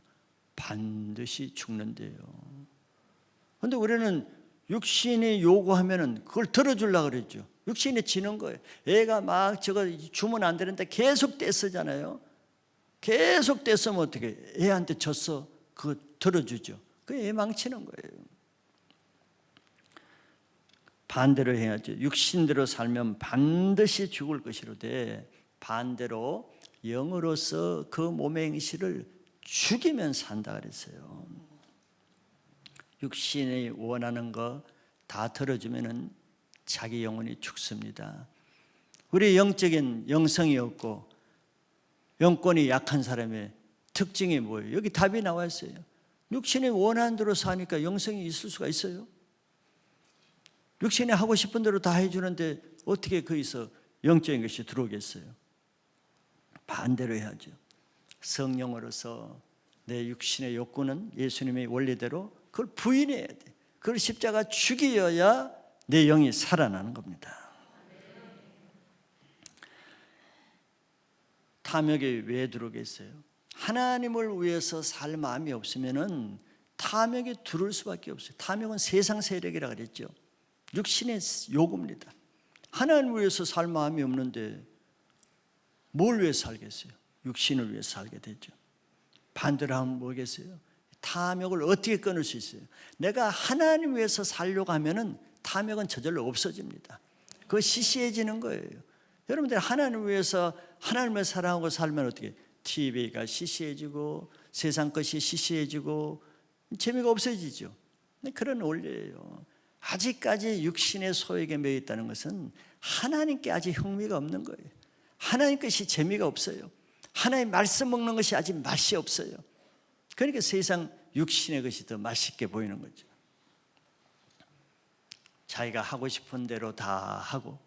반드시 죽는데요. 그런데 우리는 육신이 요구하면은 그걸 들어주려고 그랬죠. 육신이 지는 거예요. 애가 막 저거 주면 안 되는데 계속 떼쓰잖아요. 계속 떼쓰면 어떻게 애한테 졌어? 그거 들어주죠. 그 애 망치는 거예요. 반대로 해야죠. 육신대로 살면 반드시 죽을 것이로되 반대로 영으로서 그 몸의 행실을 죽이면 산다 그랬어요. 육신이 원하는 거 다 들어주면은 자기 영혼이 죽습니다. 우리 영적인 영성이 없고 영권이 약한 사람의 특징이 뭐예요? 여기 답이 나와 있어요. 육신이 원하는 대로 사니까 영성이 있을 수가 있어요? 육신이 하고 싶은 대로 다 해주는데 어떻게 거기서 영적인 것이 들어오겠어요? 반대로 해야죠. 성령으로서 내 육신의 욕구는 예수님의 원리대로 그걸 부인해야 돼. 그걸 십자가 죽이어야 내 영이 살아나는 겁니다. 탐욕이 왜 들어오겠어요? 하나님을 위해서 살 마음이 없으면은 탐욕이 들어올 수밖에 없어요. 탐욕은 세상 세력이라 그랬죠. 육신의 요구입니다. 하나님을 위해서 살 마음이 없는데 뭘 위해서 살겠어요? 육신을 위해서 살게 되죠. 반대로 하면 뭐겠어요? 탐욕을 어떻게 끊을 수 있어요? 내가 하나님 위해서 살려고 하면은 탐욕은 저절로 없어집니다. 그거 시시해지는 거예요. 여러분들 하나님 위해서 하나님을 사랑하고 살면 어떻게? TV가 시시해지고 세상 것이 시시해지고 재미가 없어지죠. 그런 원리예요. 아직까지 육신의 소욕에 매여 있다는 것은 하나님께 아직 흥미가 없는 거예요. 하나님 것이 재미가 없어요. 하나님 말씀 먹는 것이 아직 맛이 없어요. 그러니까 세상 육신의 것이 더 맛있게 보이는 거죠. 자기가 하고 싶은 대로 다 하고,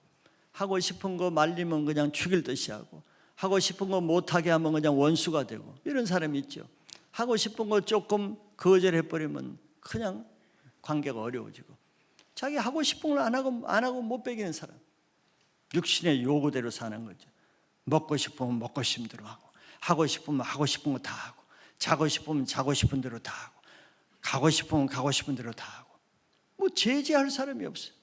하고 싶은 거 말리면 그냥 죽일 듯이 하고, 하고 싶은 거 못하게 하면 그냥 원수가 되고, 이런 사람이 있죠. 하고 싶은 거 조금 거절해버리면 그냥 관계가 어려워지고, 자기 하고 싶은 걸 안 하고 못 배기는 사람, 육신의 요구대로 사는 거죠. 먹고 싶으면 먹고 싶은 대로 하고 싶으면 하고 싶은 거 다 하고, 자고 싶으면 자고 싶은 대로 다 하고, 가고 싶으면 가고 싶은 대로 다 하고, 뭐 제지할 사람이 없어요.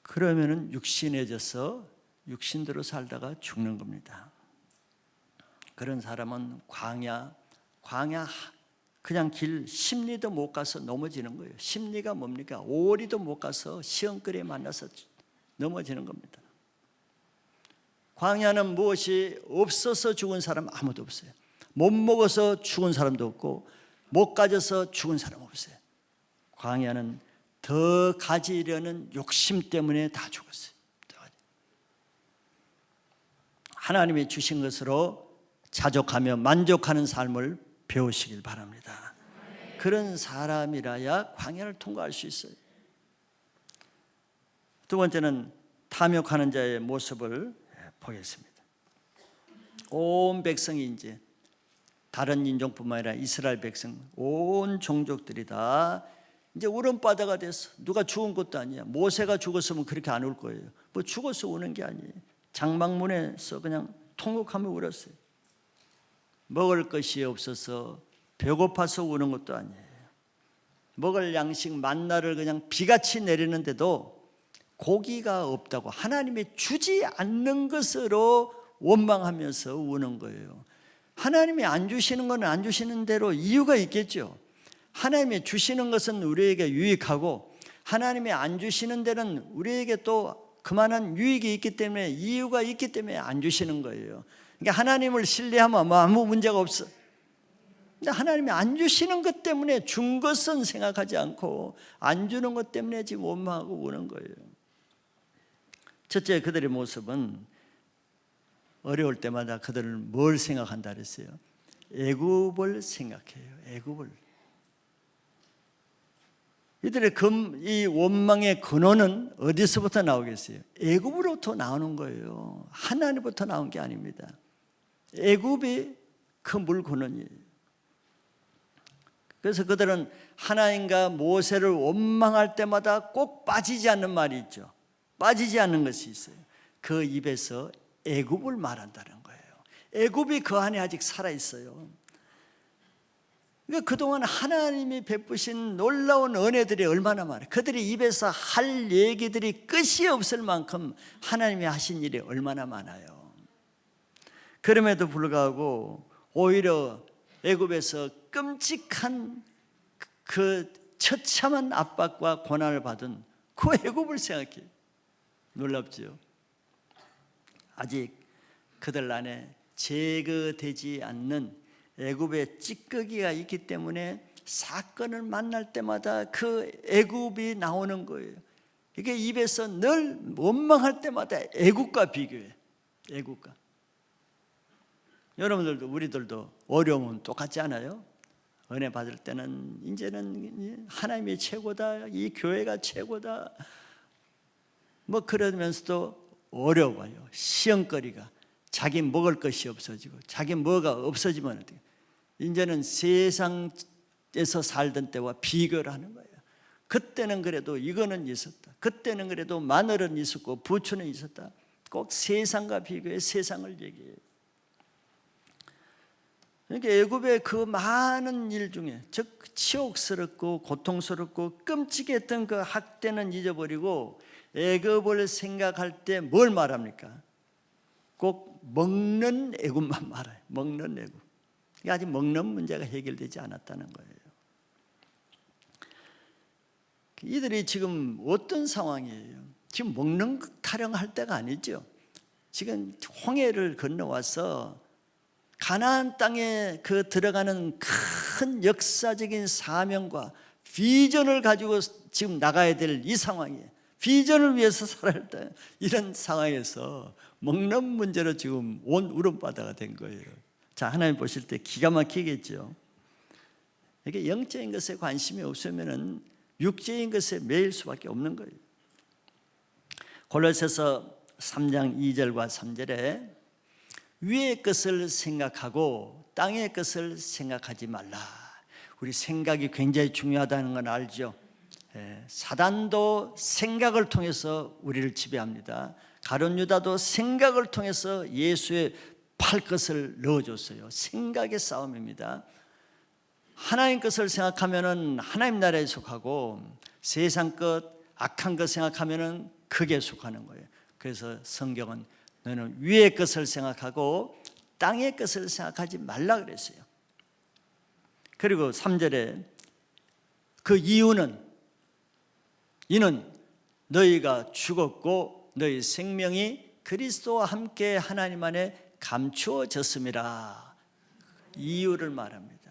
그러면은 육신해져서 육신대로 살다가 죽는 겁니다. 그런 사람은 광야 그냥 길 10리도 못 가서 넘어지는 거예요. 10리가 뭡니까? 5리도 못 가서 시험거리에 만나서 넘어지는 겁니다. 광야는 무엇이 없어서 죽은 사람 아무도 없어요. 못 먹어서 죽은 사람도 없고 못 가져서 죽은 사람 없어요. 광야는 더 가지려는 욕심 때문에 다 죽었어요. 하나님이 주신 것으로 자족하며 만족하는 삶을 배우시길 바랍니다. 그런 사람이라야 광야를 통과할 수 있어요. 두 번째는 탐욕하는 자의 모습을 보겠습니다. 온 백성이 이제 다른 인종뿐만 아니라 이스라엘 백성 온 종족들이 다 이제 울음바다가 됐어. 누가 죽은 것도 아니야. 모세가 죽었으면 그렇게 안 울 거예요. 뭐 죽어서 우는 게 아니에요. 장막문에서 그냥 통곡하며 울었어요. 먹을 것이 없어서 배고파서 우는 것도 아니에요. 먹을 양식 만나를 그냥 비같이 내리는데도 고기가 없다고 하나님이 주지 않는 것으로 원망하면서 우는 거예요. 하나님이 안 주시는 건 안 주시는 대로 이유가 있겠죠. 하나님이 주시는 것은 우리에게 유익하고 하나님이 안 주시는 데는 우리에게 또 그만한 유익이 있기 때문에 이유가 있기 때문에 안 주시는 거예요. 그러니까 하나님을 신뢰하면 아무 문제가 없어. 근데 하나님이 안 주시는 것 때문에 준 것은 생각하지 않고 안 주는 것 때문에 지금 원망하고 우는 거예요. 첫째, 그들의 모습은 어려울 때마다 그들은 뭘 생각한다 그랬어요? 애굽을 생각해요. 애굽을. 이들의 이 원망의 근원은 어디서부터 나오겠어요? 애굽으로부터 나오는 거예요. 하나님부터 나온 게 아닙니다. 애굽이 그 물 근원이에요. 그래서 그들은 하나님과 모세를 원망할 때마다 꼭 빠지지 않는 말이 있죠. 빠지지 않는 것이 있어요. 그 입에서 애굽을 말한다는 거예요. 애굽이 그 안에 아직 살아있어요. 그러니까 그동안 하나님이 베푸신 놀라운 은혜들이 얼마나 많아요. 그들이 입에서 할 얘기들이 끝이 없을 만큼 하나님이 하신 일이 얼마나 많아요. 그럼에도 불구하고 오히려 애굽에서 끔찍한 그 처참한 압박과 고난을 받은 그 애굽을 생각해요. 놀랍죠? 아직 그들 안에 제거되지 않는 애굽의 찌꺼기가 있기 때문에 사건을 만날 때마다 그 애굽이 나오는 거예요. 이게 입에서 늘 원망할 때마다 애굽과 비교해. 애굽과. 여러분들도 우리들도 어려움은 똑같지 않아요? 은혜 받을 때는 이제는 하나님이 최고다, 이 교회가 최고다, 뭐 그러면서도 어려워요. 시험거리가 자기 먹을 것이 없어지고 자기 뭐가 없어지면 어떻게? 이제는 세상에서 살던 때와 비교를 하는 거예요. 그때는 그래도 이거는 있었다. 그때는 그래도 마늘은 있었고 부추는 있었다. 꼭 세상과 비교해 세상을 얘기해요. 그러니까 애굽의 그 많은 일 중에 즉 치욕스럽고 고통스럽고 끔찍했던 그 학대는 잊어버리고 애굽을 생각할 때 뭘 말합니까? 꼭 먹는 애굽만 말아요. 먹는 애굽. 아직 먹는 문제가 해결되지 않았다는 거예요. 이들이 지금 어떤 상황이에요? 지금 먹는 타령할 때가 아니죠. 지금 홍해를 건너와서 가나안 땅에 그 들어가는 큰 역사적인 사명과 비전을 가지고 지금 나가야 될 이 상황이에요. 비전을 위해서 살아야 돼. 이런 상황에서 먹는 문제로 지금 온 울음바다가 된 거예요. 자, 하나님 보실 때 기가 막히겠죠. 이게 영적인 것에 관심이 없으면은 육적인 것에 매일 수밖에 없는 거예요. 골로새서 3장 2절과 3절에 위의 것을 생각하고 땅의 것을 생각하지 말라. 우리 생각이 굉장히 중요하다는 건 알죠. 사단도 생각을 통해서 우리를 지배합니다. 가룟 유다도 생각을 통해서 예수의 팔 것을 넣어줬어요. 생각의 싸움입니다. 하나님 것을 생각하면은 하나님 나라에 속하고 세상 것, 악한 것 생각하면은 극에 속하는 거예요. 그래서 성경은 너는 위의 것을 생각하고 땅의 것을 생각하지 말라 그랬어요. 그리고 3절에 그 이유는 이는 너희가 죽었고 너희 생명이 그리스도와 함께 하나님 안에 감추어졌음이라. 이유를 말합니다.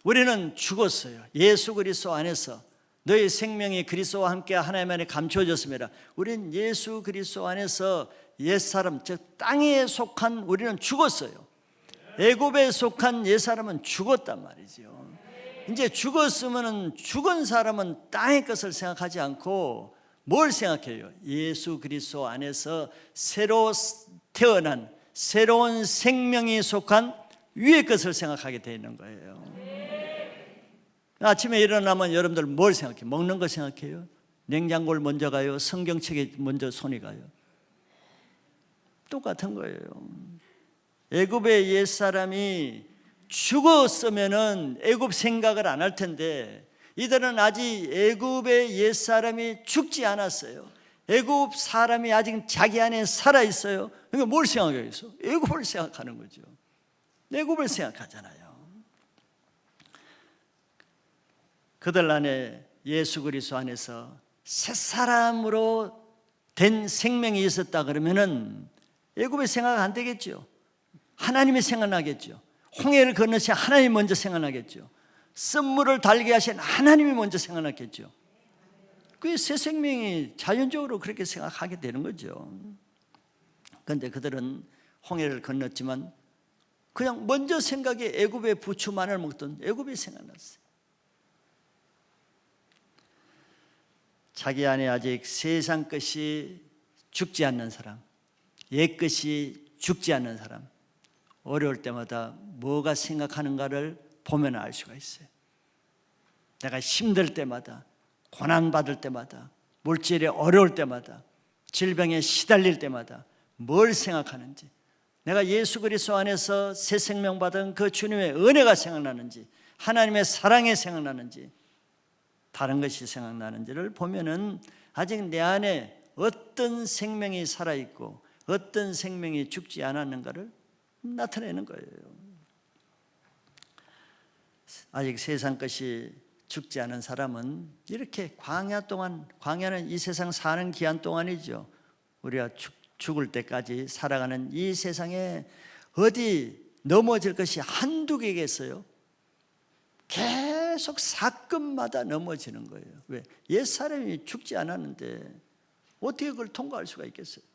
우리는 죽었어요. 예수 그리스도 안에서 너희 생명이 그리스도와 함께 하나님 안에 감추어졌습니다. 우리는 예수 그리스도 안에서 옛사람, 즉 땅에 속한 우리는 죽었어요. 애굽에 속한 옛사람은 죽었단 말이죠. 이제 죽었으면 죽은 사람은 땅의 것을 생각하지 않고 뭘 생각해요? 예수 그리스도 안에서 새로 태어난 새로운 생명이 속한 위의 것을 생각하게 되는 거예요. 아침에 일어나면 여러분들 뭘 생각해요? 먹는 거 생각해요? 냉장고를 먼저 가요? 성경책에 먼저 손이 가요? 똑같은 거예요. 애굽의 옛사람이 죽었으면은 애굽 생각을 안 할 텐데 이들은 아직 애굽의 옛사람이 죽지 않았어요. 애굽 사람이 아직 자기 안에 살아있어요. 그러니까 뭘 생각하겠어? 애굽을 생각하는 거죠. 애굽을 생각하잖아요. 그들 안에 예수 그리스도 안에서 새 사람으로 된 생명이 있었다 그러면은 애굽의 생각 안 되겠죠. 하나님이 생각나겠죠. 홍해를 건너신 하나님이 먼저 생각나겠죠. 쓴물을 달게 하신 하나님이 먼저 생각나겠죠. 그 새 생명이 자연적으로 그렇게 생각하게 되는 거죠. 그런데 그들은 홍해를 건넜지만 그냥 먼저 생각이 애굽의 부추만을 먹던 애굽이 생각났어요. 자기 안에 아직 세상 것이 죽지 않는 사람, 옛 것이 죽지 않는 사람, 어려울 때마다 뭐가 생각하는가를 보면 알 수가 있어요. 내가 힘들 때마다, 고난받을 때마다, 물질이 어려울 때마다, 질병에 시달릴 때마다 뭘 생각하는지, 내가 예수 그리스도 안에서 새 생명 받은 그 주님의 은혜가 생각나는지, 하나님의 사랑이 생각나는지, 다른 것이 생각나는지를 보면은 아직 내 안에 어떤 생명이 살아있고 어떤 생명이 죽지 않았는가를 나타내는 거예요. 아직 세상 것이 죽지 않은 사람은 이렇게 광야 동안, 광야는 이 세상 사는 기한 동안이죠. 우리가 죽을 때까지 살아가는 이 세상에 어디 넘어질 것이 한두 개겠어요? 계속 사건마다 넘어지는 거예요. 왜? 옛사람이 죽지 않았는데 어떻게 그걸 통과할 수가 있겠어요?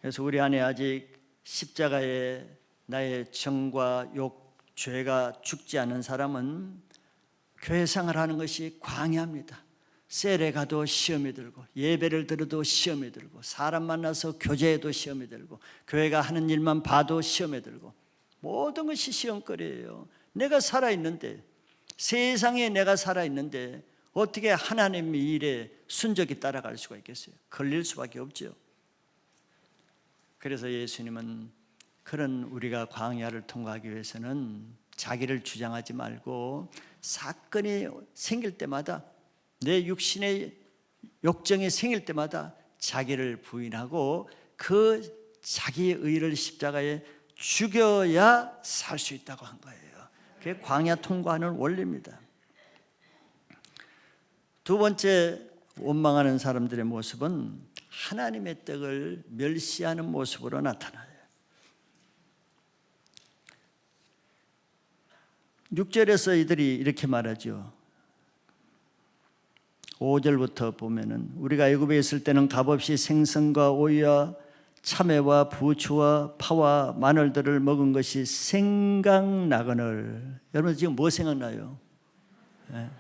그래서 우리 안에 아직 십자가에 나의 정과 욕, 죄가 죽지 않은 사람은 교회 생활하는 것이 광야입니다. 셀에 가도 시험이 들고, 예배를 들어도 시험이 들고, 사람 만나서 교제해도 시험이 들고, 교회가 하는 일만 봐도 시험이 들고, 모든 것이 시험거리예요. 내가 살아있는데, 세상에 내가 살아있는데 어떻게 하나님의 일에 순적이 따라갈 수가 있겠어요? 걸릴 수밖에 없죠. 그래서 예수님은 그런 우리가 광야를 통과하기 위해서는 자기를 주장하지 말고 사건이 생길 때마다, 내 육신의 욕정이 생길 때마다 자기를 부인하고 그 자기의 의를 십자가에 죽여야 살 수 있다고 한 거예요. 그게 광야 통과하는 원리입니다. 두 번째, 원망하는 사람들의 모습은 하나님의 떡을 멸시하는 모습으로 나타나요. 6절에서 이들이 이렇게 말하죠. 5절부터 보면은 우리가 애굽에 있을 때는 값없이 생선과 오이와 참외와 부추와 파와 마늘들을 먹은 것이 생각나거늘. 여러분 지금 뭐 생각나요? 네,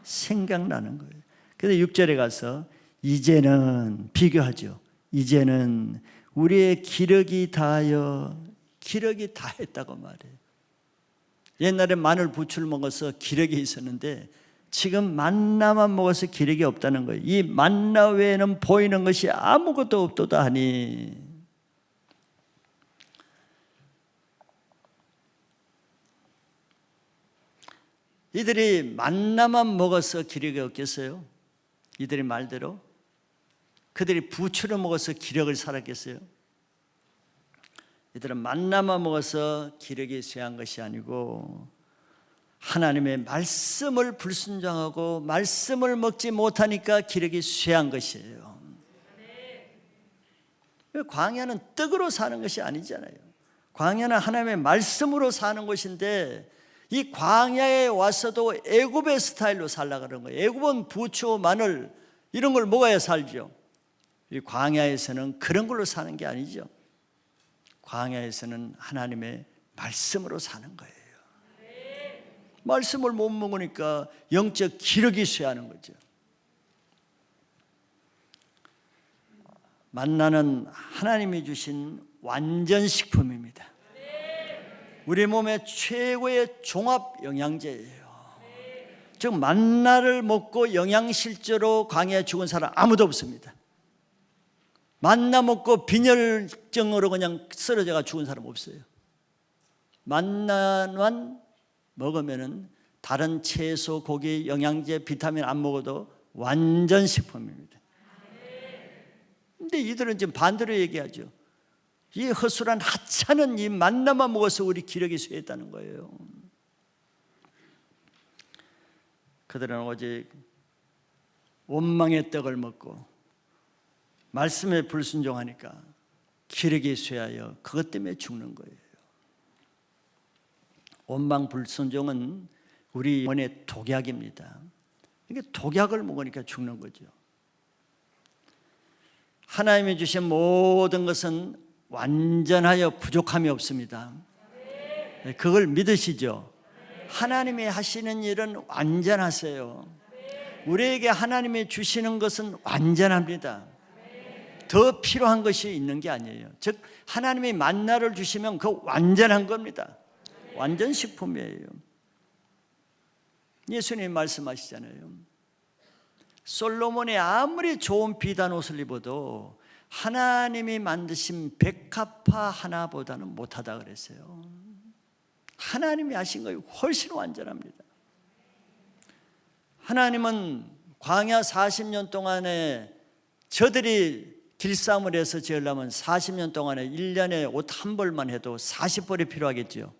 생각나는 거예요. 그래서 6절에 가서 이제는 비교하죠. 이제는 우리의 기력이 다하여, 기력이 다했다고 말해요. 옛날에 마늘 부추를 먹어서 기력이 있었는데 지금 만나만 먹어서 기력이 없다는 거예요. 이 만나 외에는 보이는 것이 아무것도 없도다 하니. 이들이 만나만 먹어서 기력이 없겠어요? 이들의 말대로 그들이 부추를 먹어서 기력을 살았겠어요? 이들은 만나만 먹어서 기력이 쇠한 것이 아니고 하나님의 말씀을 불순종하고 말씀을 먹지 못하니까 기력이 쇠한 것이에요. 광야는 떡으로 사는 것이 아니잖아요. 광야는 하나님의 말씀으로 사는 것인데 이 광야에 와서도 애굽의 스타일로 살려고 그러는 거예요. 애굽은 부추, 마늘 이런 걸 먹어야 살죠. 이 광야에서는 그런 걸로 사는 게 아니죠. 광야에서는 하나님의 말씀으로 사는 거예요. 말씀을 못 먹으니까 영적 기력이 쇠하는 거죠. 만나는 하나님이 주신 완전식품입니다. 우리 몸의 최고의 종합 영양제예요. 즉 만나를 먹고 영양실조로 광야에 죽은 사람 아무도 없습니다. 만나 먹고 빈혈증으로 그냥 쓰러져가 죽은 사람 없어요. 만나만 먹으면은 다른 채소, 고기, 영양제, 비타민 안 먹어도 완전 식품입니다. 근데 이들은 지금 반대로 얘기하죠. 이 허술한 하찮은 이 만나만 먹어서 우리 기력이 쇠했다는 거예요. 그들은 오직 원망의 떡을 먹고 말씀에 불순종하니까 기력이 쇠하여 그것 때문에 죽는 거예요. 원망 불순종은 우리 영혼의 독약입니다. 이게 독약을 먹으니까 죽는 거죠. 하나님이 주신 모든 것은 완전하여 부족함이 없습니다. 그걸 믿으시죠? 하나님이 하시는 일은 완전하세요. 우리에게 하나님이 주시는 것은 완전합니다. 더 필요한 것이 있는 게 아니에요. 즉 하나님이 만나를 주시면 그 완전한 겁니다. 완전 식품이에요. 예수님 말씀하시잖아요. 솔로몬이 아무리 좋은 비단 옷을 입어도 하나님이 만드신 백합화 하나보다는 못하다 그랬어요. 하나님이 하신 거예요. 훨씬 완전합니다. 하나님은 광야 40년 동안에 저들이 길쌈을 해서 지으려면 40년 동안에 1년에 옷 한 벌만 해도 40벌이 필요하겠죠.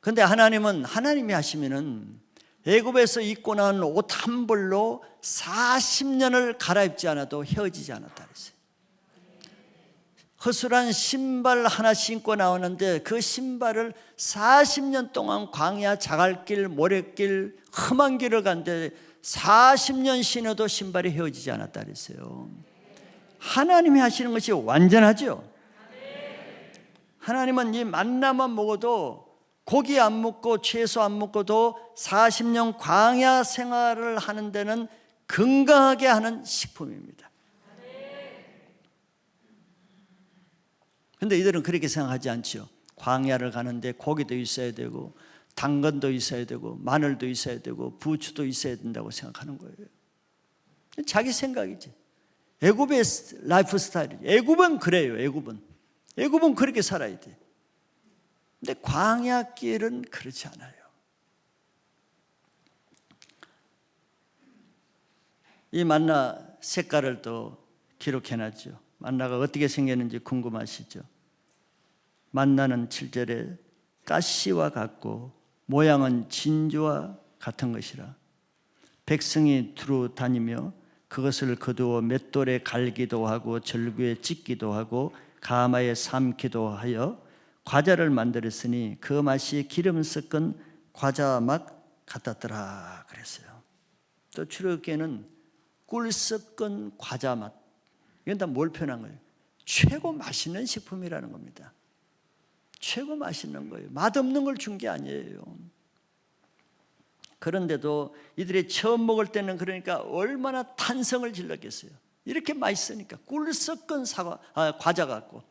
그런데 하나님은 하나님이 하시면은 애굽에서 입고 나온 옷 한 벌로 40년을 갈아입지 않아도 헤어지지 않았다 그랬어요. 허술한 신발 하나 신고 나오는데 그 신발을 40년 동안 광야 자갈길 모래길 험한 길을 간데 40년 신어도 신발이 헤어지지 않았다 그랬어요. 하나님이 하시는 것이 완전하죠. 하나님은 이 만나만 먹어도 고기 안 먹고 채소 안 먹고도 40년 광야 생활을 하는 데는 건강하게 하는 식품입니다. 그런데 이들은 그렇게 생각하지 않죠. 광야를 가는데 고기도 있어야 되고 당근도 있어야 되고 마늘도 있어야 되고 부추도 있어야 된다고 생각하는 거예요. 자기 생각이지. 애굽의 라이프 스타일이. 애굽은 그래요. 애굽은 그렇게 살아야 돼. 근데 광야 길은 그렇지 않아요. 이 만나 색깔을 또 기록해놨죠. 만나가 어떻게 생겼는지 궁금하시죠? 만나는 7절에 가시와 같고 모양은 진주와 같은 것이라 백성이 두루 다니며 그것을 거두어 맷돌에 갈기도 하고 절구에 찢기도 하고 가마에 삶기도 하여 과자를 만들었으니 그 맛이 기름 섞은 과자 맛 같았더라 그랬어요. 또 출애굽기에는 꿀 섞은 과자 맛, 이건 다 뭘 표현한 거예요? 최고 맛있는 식품이라는 겁니다. 최고 맛있는 거예요. 맛없는 걸 준 게 아니에요. 그런데도 이들이 처음 먹을 때는 그러니까 얼마나 탄성을 질렀겠어요. 이렇게 맛있으니까 꿀 섞은 과자 같고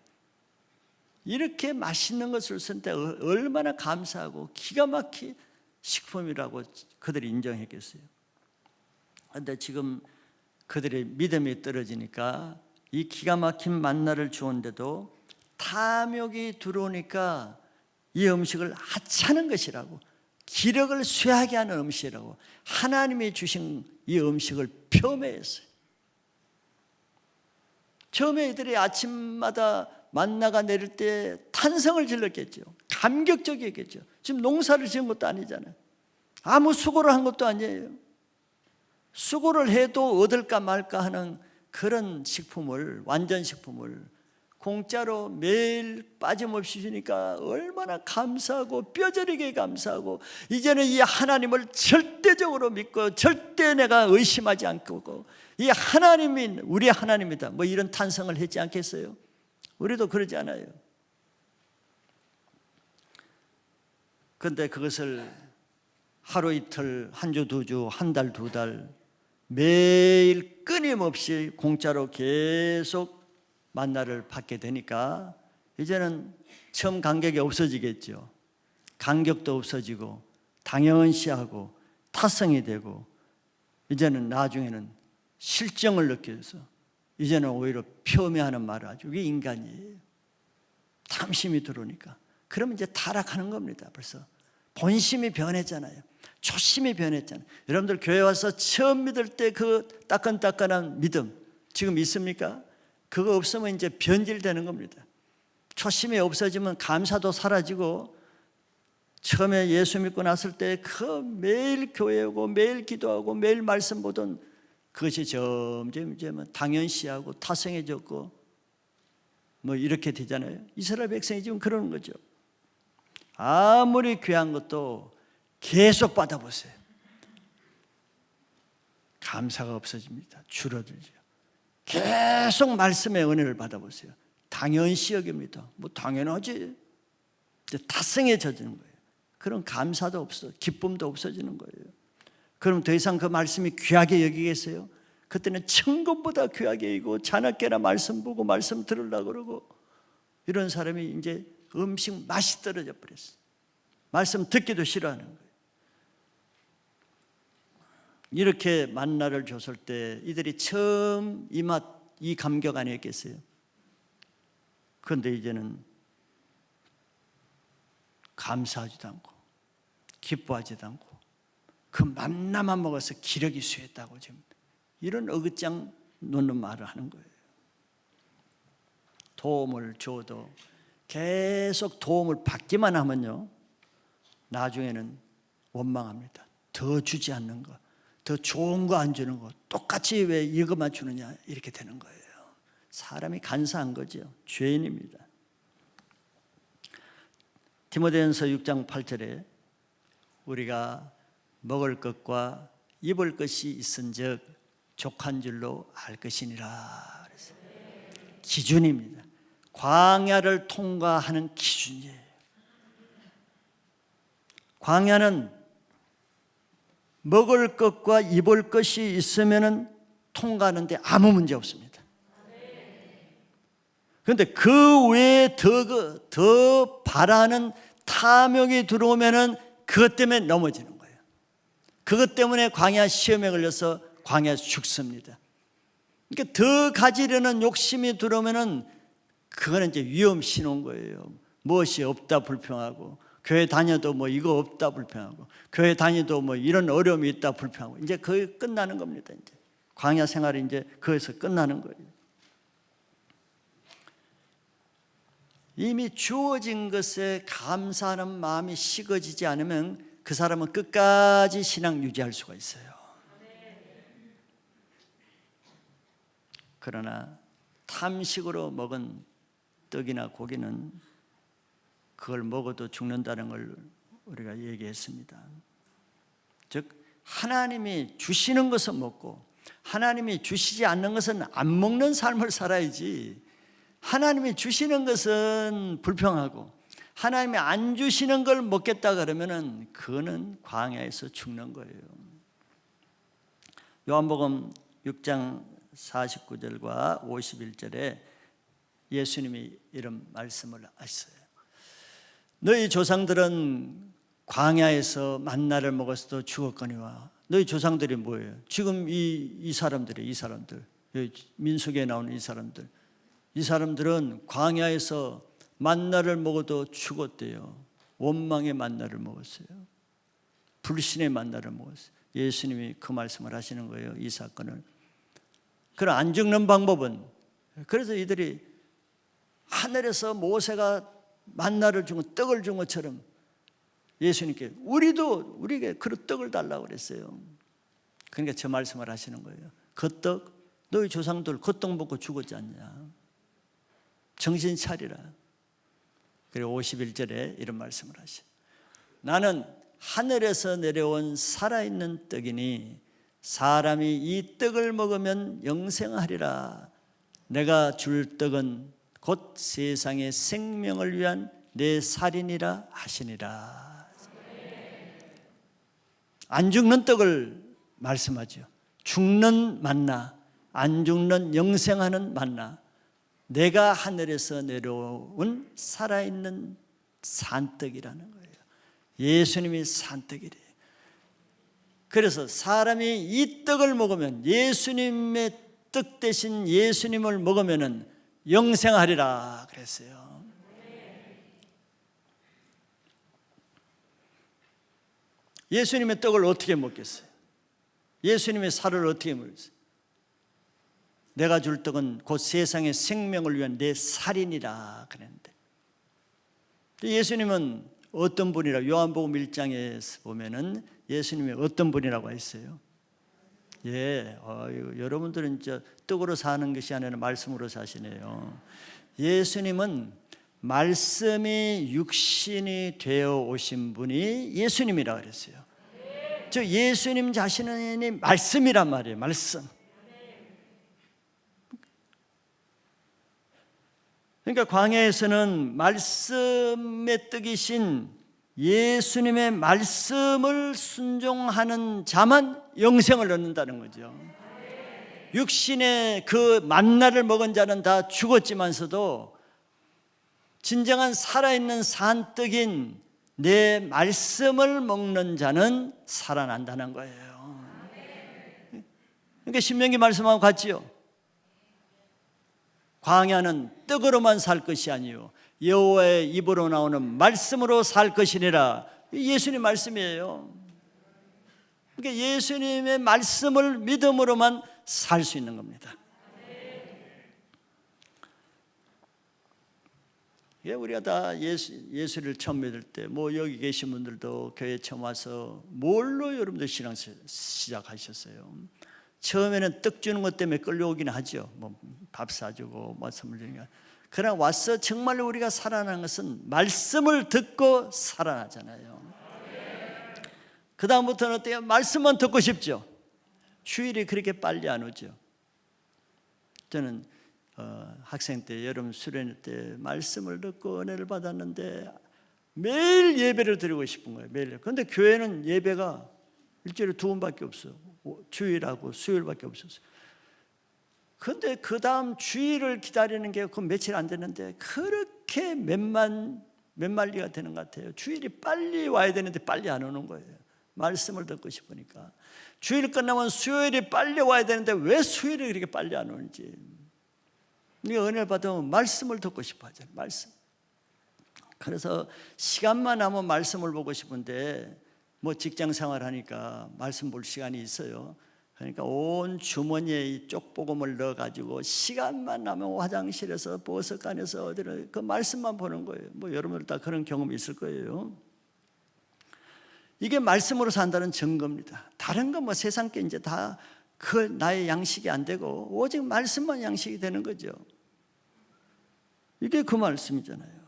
이렇게 맛있는 것을 쓴 때 얼마나 감사하고 기가 막힌 식품이라고 그들이 인정했겠어요. 그런데 지금 그들의 믿음이 떨어지니까 이 기가 막힌 만나를 주었는데도 탐욕이 들어오니까 이 음식을 하찮은 것이라고, 기력을 쇠하게 하는 음식이라고 하나님이 주신 이 음식을 폄훼했어요. 처음에 이들이 아침마다 만나가 내릴 때 탄성을 질렀겠죠. 감격적이었겠죠. 지금 농사를 지은 것도 아니잖아요. 아무 수고를 한 것도 아니에요. 수고를 해도 얻을까 말까 하는 그런 식품을, 완전 식품을 공짜로 매일 빠짐없이 주니까 얼마나 감사하고 뼈저리게 감사하고 이제는 이 하나님을 절대적으로 믿고 절대 내가 의심하지 않고 이 하나님이 우리 하나님이다 뭐 이런 탄성을 했지 않겠어요? 우리도 그러지 않아요. 그런데 그것을 하루 이틀, 한 주, 두 주, 한 달, 두 달 매일 끊임없이 공짜로 계속 만나를 받게 되니까 이제는 처음 간격이 없어지겠죠. 간격도 없어지고 당연시하고 타성이 되고 이제는 나중에는 실정을 느껴서 이제는 오히려 폄훼하는 말을 하죠. 이게 인간이에요. 탐심이 들어오니까. 그러면 이제 타락하는 겁니다. 벌써 본심이 변했잖아요. 초심이 변했잖아요. 여러분들 교회 와서 처음 믿을 때 그 따끈따끈한 믿음 지금 있습니까? 그거 없으면 이제 변질되는 겁니다. 초심이 없어지면 감사도 사라지고 처음에 예수 믿고 났을 때 그 매일 교회 오고 매일 기도하고 매일 말씀 보던 그것이 점점 이제 당연시하고 타성해졌고 뭐 이렇게 되잖아요. 이스라엘 백성이 지금 그러는 거죠. 아무리 귀한 것도 계속 받아보세요. 감사가 없어집니다. 줄어들죠. 계속 말씀의 은혜를 받아보세요. 당연시 여깁니다. 뭐 당연하지. 이제 타성해져지는 거예요. 그런 감사도 없어, 기쁨도 없어지는 거예요. 그럼 더 이상 그 말씀이 귀하게 여기겠어요? 그때는 천금보다 귀하게 여기고 자나깨나 말씀 보고 말씀 들으려고 그러고, 이런 사람이 이제 음식 맛이 떨어져 버렸어요. 말씀 듣기도 싫어하는 거예요. 이렇게 만나를 줬을 때 이들이 처음 이 맛, 이 감격 아니었겠어요? 그런데 이제는 감사하지도 않고 기뻐하지도 않고 그 만나만 먹어서 기력이 쇠했다고 지금 이런 어긋장 놓는 말을 하는 거예요. 도움을 줘도 계속 도움을 받기만 하면요, 나중에는 원망합니다. 더 주지 않는 거, 더 좋은 거 안 주는 거, 똑같이 왜 이것만 주느냐, 이렇게 되는 거예요. 사람이 간사한 거죠. 죄인입니다. 디모데전서 6장 8절에 우리가 먹을 것과 입을 것이 있은즉 족한 줄로 알 것이니라 그랬어요. 기준입니다. 광야를 통과하는 기준이에요. 광야는 먹을 것과 입을 것이 있으면 통과하는데 아무 문제 없습니다. 그런데 그 외에 더 바라는 탐욕이 들어오면은 그것 때문에 넘어지는 거예요. 그것 때문에 광야 시험에 걸려서 광야에서 죽습니다. 그러니까 더 가지려는 욕심이 들어오면은 그거는 이제 위험 신호인 거예요. 무엇이 없다 불평하고, 교회 다녀도 뭐 이거 없다 불평하고, 교회 다녀도 뭐 이런 어려움이 있다 불평하고, 이제 거의 끝나는 겁니다. 이제 광야 생활이 이제 거기서 끝나는 거예요. 이미 주어진 것에 감사하는 마음이 식어지지 않으면 그 사람은 끝까지 신앙 유지할 수가 있어요. 그러나 탐식으로 먹은 떡이나 고기는 그걸 먹어도 죽는다는 걸 우리가 얘기했습니다. 즉 하나님이 주시는 것은 먹고 하나님이 주시지 않는 것은 안 먹는 삶을 살아야지, 하나님이 주시는 것은 불평하고 하나님이 안 주시는 걸 먹겠다 그러면은 그거는 광야에서 죽는 거예요. 요한복음 6장 49절과 51절에 예수님이 이런 말씀을 하셨어요. 너희 조상들은 광야에서 만나를 먹었어도 죽었거니와. 너희 조상들이 뭐예요? 지금 이 사람들 민수기에 나오는 이 사람들은 광야에서 만나를 먹어도 죽었대요. 원망의 만나를 먹었어요. 불신의 만나를 먹었어요. 예수님이 그 말씀을 하시는 거예요. 이 사건을. 그럼 안 죽는 방법은, 그래서 이들이 하늘에서 모세가 만나를 준 것, 떡을 준 것처럼 예수님께 우리에게 그런 떡을 달라고 그랬어요. 그러니까 저 말씀을 하시는 거예요. 그 떡, 너희 조상들 그 떡 먹고 죽었지 않냐. 정신 차리라. 그리고 51절에 이런 말씀을 하시죠. 나는 하늘에서 내려온 살아있는 떡이니 사람이 이 떡을 먹으면 영생하리라. 내가 줄 떡은 곧 세상의 생명을 위한 내 살이니라 하시니라. 안 죽는 떡을 말씀하죠. 죽는 만나, 안 죽는 영생하는 만나, 내가 하늘에서 내려온 살아있는 산떡이라는 거예요. 예수님이 산떡이래요. 그래서 사람이 이 떡을 먹으면, 예수님의 떡 대신 예수님을 먹으면 영생하리라 그랬어요. 예수님의 떡을 어떻게 먹겠어요? 예수님의 살을 어떻게 먹겠어요? 내가 줄 떡은 곧 세상의 생명을 위한 내 살이니라 그랬는데, 예수님은 어떤 분이라, 요한복음 1장에서 보면은 예수님이 어떤 분이라고 했어요? 여러분들은 진짜 떡으로 사는 것이 아니라 말씀으로 사시네요. 예수님은 말씀이 육신이 되어 오신 분이 예수님이라 그랬어요. 즉 예수님 자신이 말씀이란 말이에요. 말씀. 그러니까 광야에서는 말씀의 떡이신 예수님의 말씀을 순종하는 자만 영생을 얻는다는 거죠. 육신의 그 만나를 먹은 자는 다 죽었지만서도 진정한 살아있는 산떡인 내 말씀을 먹는 자는 살아난다는 거예요. 그러니까 신명기 말씀하고 같지요. 광야는 떡으로만 살 것이 아니요 여호와의 입으로 나오는 말씀으로 살 것이니라. 예수님 말씀이에요. 그러니까 예수님의 말씀을 믿음으로만 살 수 있는 겁니다. 우리가 다 예수를 처음 믿을 때, 뭐 여기 계신 분들도 교회 처음 와서 뭘로 여러분들 신앙 시작하셨어요? 처음에는 떡 주는 것 때문에 끌려오긴 하죠. 뭐 밥 사주고 뭐 선물 주니까. 그러나 와서 정말로 우리가 살아나는 것은 말씀을 듣고 살아나잖아요. 그 다음부터는 어때요? 말씀만 듣고 싶죠. 주일이 그렇게 빨리 안 오죠. 저는 학생 때 여름 수련회 때 말씀을 듣고 은혜를 받았는데 매일 예배를 드리고 싶은 거예요. 매일. 그런데 교회는 예배가 일주일에 2번밖에 없어요. 주일하고 수요일밖에 없었어요. 그런데 그 다음 주일을 기다리는 게 그 며칠 안 됐는데 그렇게 몇만리가 되는 것 같아요. 주일이 빨리 와야 되는데 빨리 안 오는 거예요. 말씀을 듣고 싶으니까. 주일 끝나면 수요일이 빨리 와야 되는데 왜 수요일이 그렇게 빨리 안 오는지. 네가 은혜를 받으면 말씀을 듣고 싶어 하잖아요. 말씀. 그래서 시간만 나면 말씀을 보고 싶은데 뭐 직장 생활하니까 말씀 볼 시간이 있어요. 그러니까 온 주머니에 이 쪽복음을 넣어가지고 시간만 나면 화장실에서 보석관에서 어디를 그 말씀만 보는 거예요. 뭐 여러분들 다 그런 경험이 있을 거예요. 이게 말씀으로 산다는 증거입니다. 다른 건 뭐 세상 게 이제 다 그 나의 양식이 안 되고 오직 말씀만 양식이 되는 거죠. 이게 그 말씀이잖아요.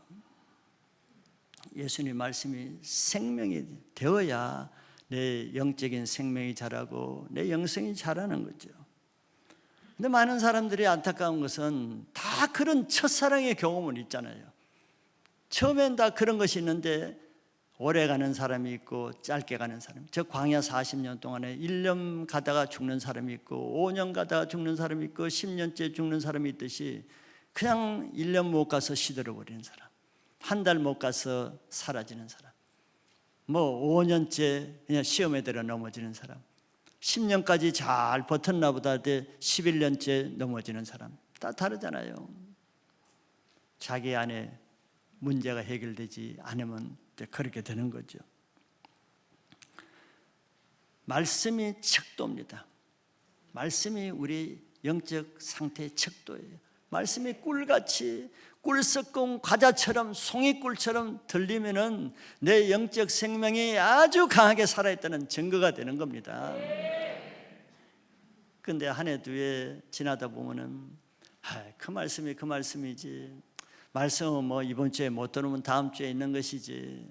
예수님 말씀이 생명이 되어야 내 영적인 생명이 자라고 내 영성이 자라는 거죠. 근데 많은 사람들이 안타까운 것은 다 그런 첫사랑의 경험은 있잖아요. 처음엔 다 그런 것이 있는데 오래 가는 사람이 있고 짧게 가는 사람. 저 광야 40년 동안에 1년 가다가 죽는 사람이 있고 5년 가다가 죽는 사람이 있고 10년째 죽는 사람이 있듯이 그냥 1년 못 가서 시들어버리는 사람, 한 달 못 가서 사라지는 사람, 뭐 5년째 그냥 시험에 들어 넘어지는 사람, 10년까지 잘 버텼나 보다 할 때 11년째 넘어지는 사람, 다 다르잖아요. 자기 안에 문제가 해결되지 않으면 그렇게 되는 거죠. 말씀이 척도입니다. 말씀이 우리 영적 상태의 척도예요. 말씀이 꿀같이 꿀 섞은 과자처럼 송이꿀처럼 들리면은 내 영적 생명이 아주 강하게 살아있다는 증거가 되는 겁니다. 그런데 한 해 두 해 지나다 보면은 그 말씀이 그 말씀이지, 말씀은 뭐 이번 주에 못 들으면 다음 주에 있는 것이지,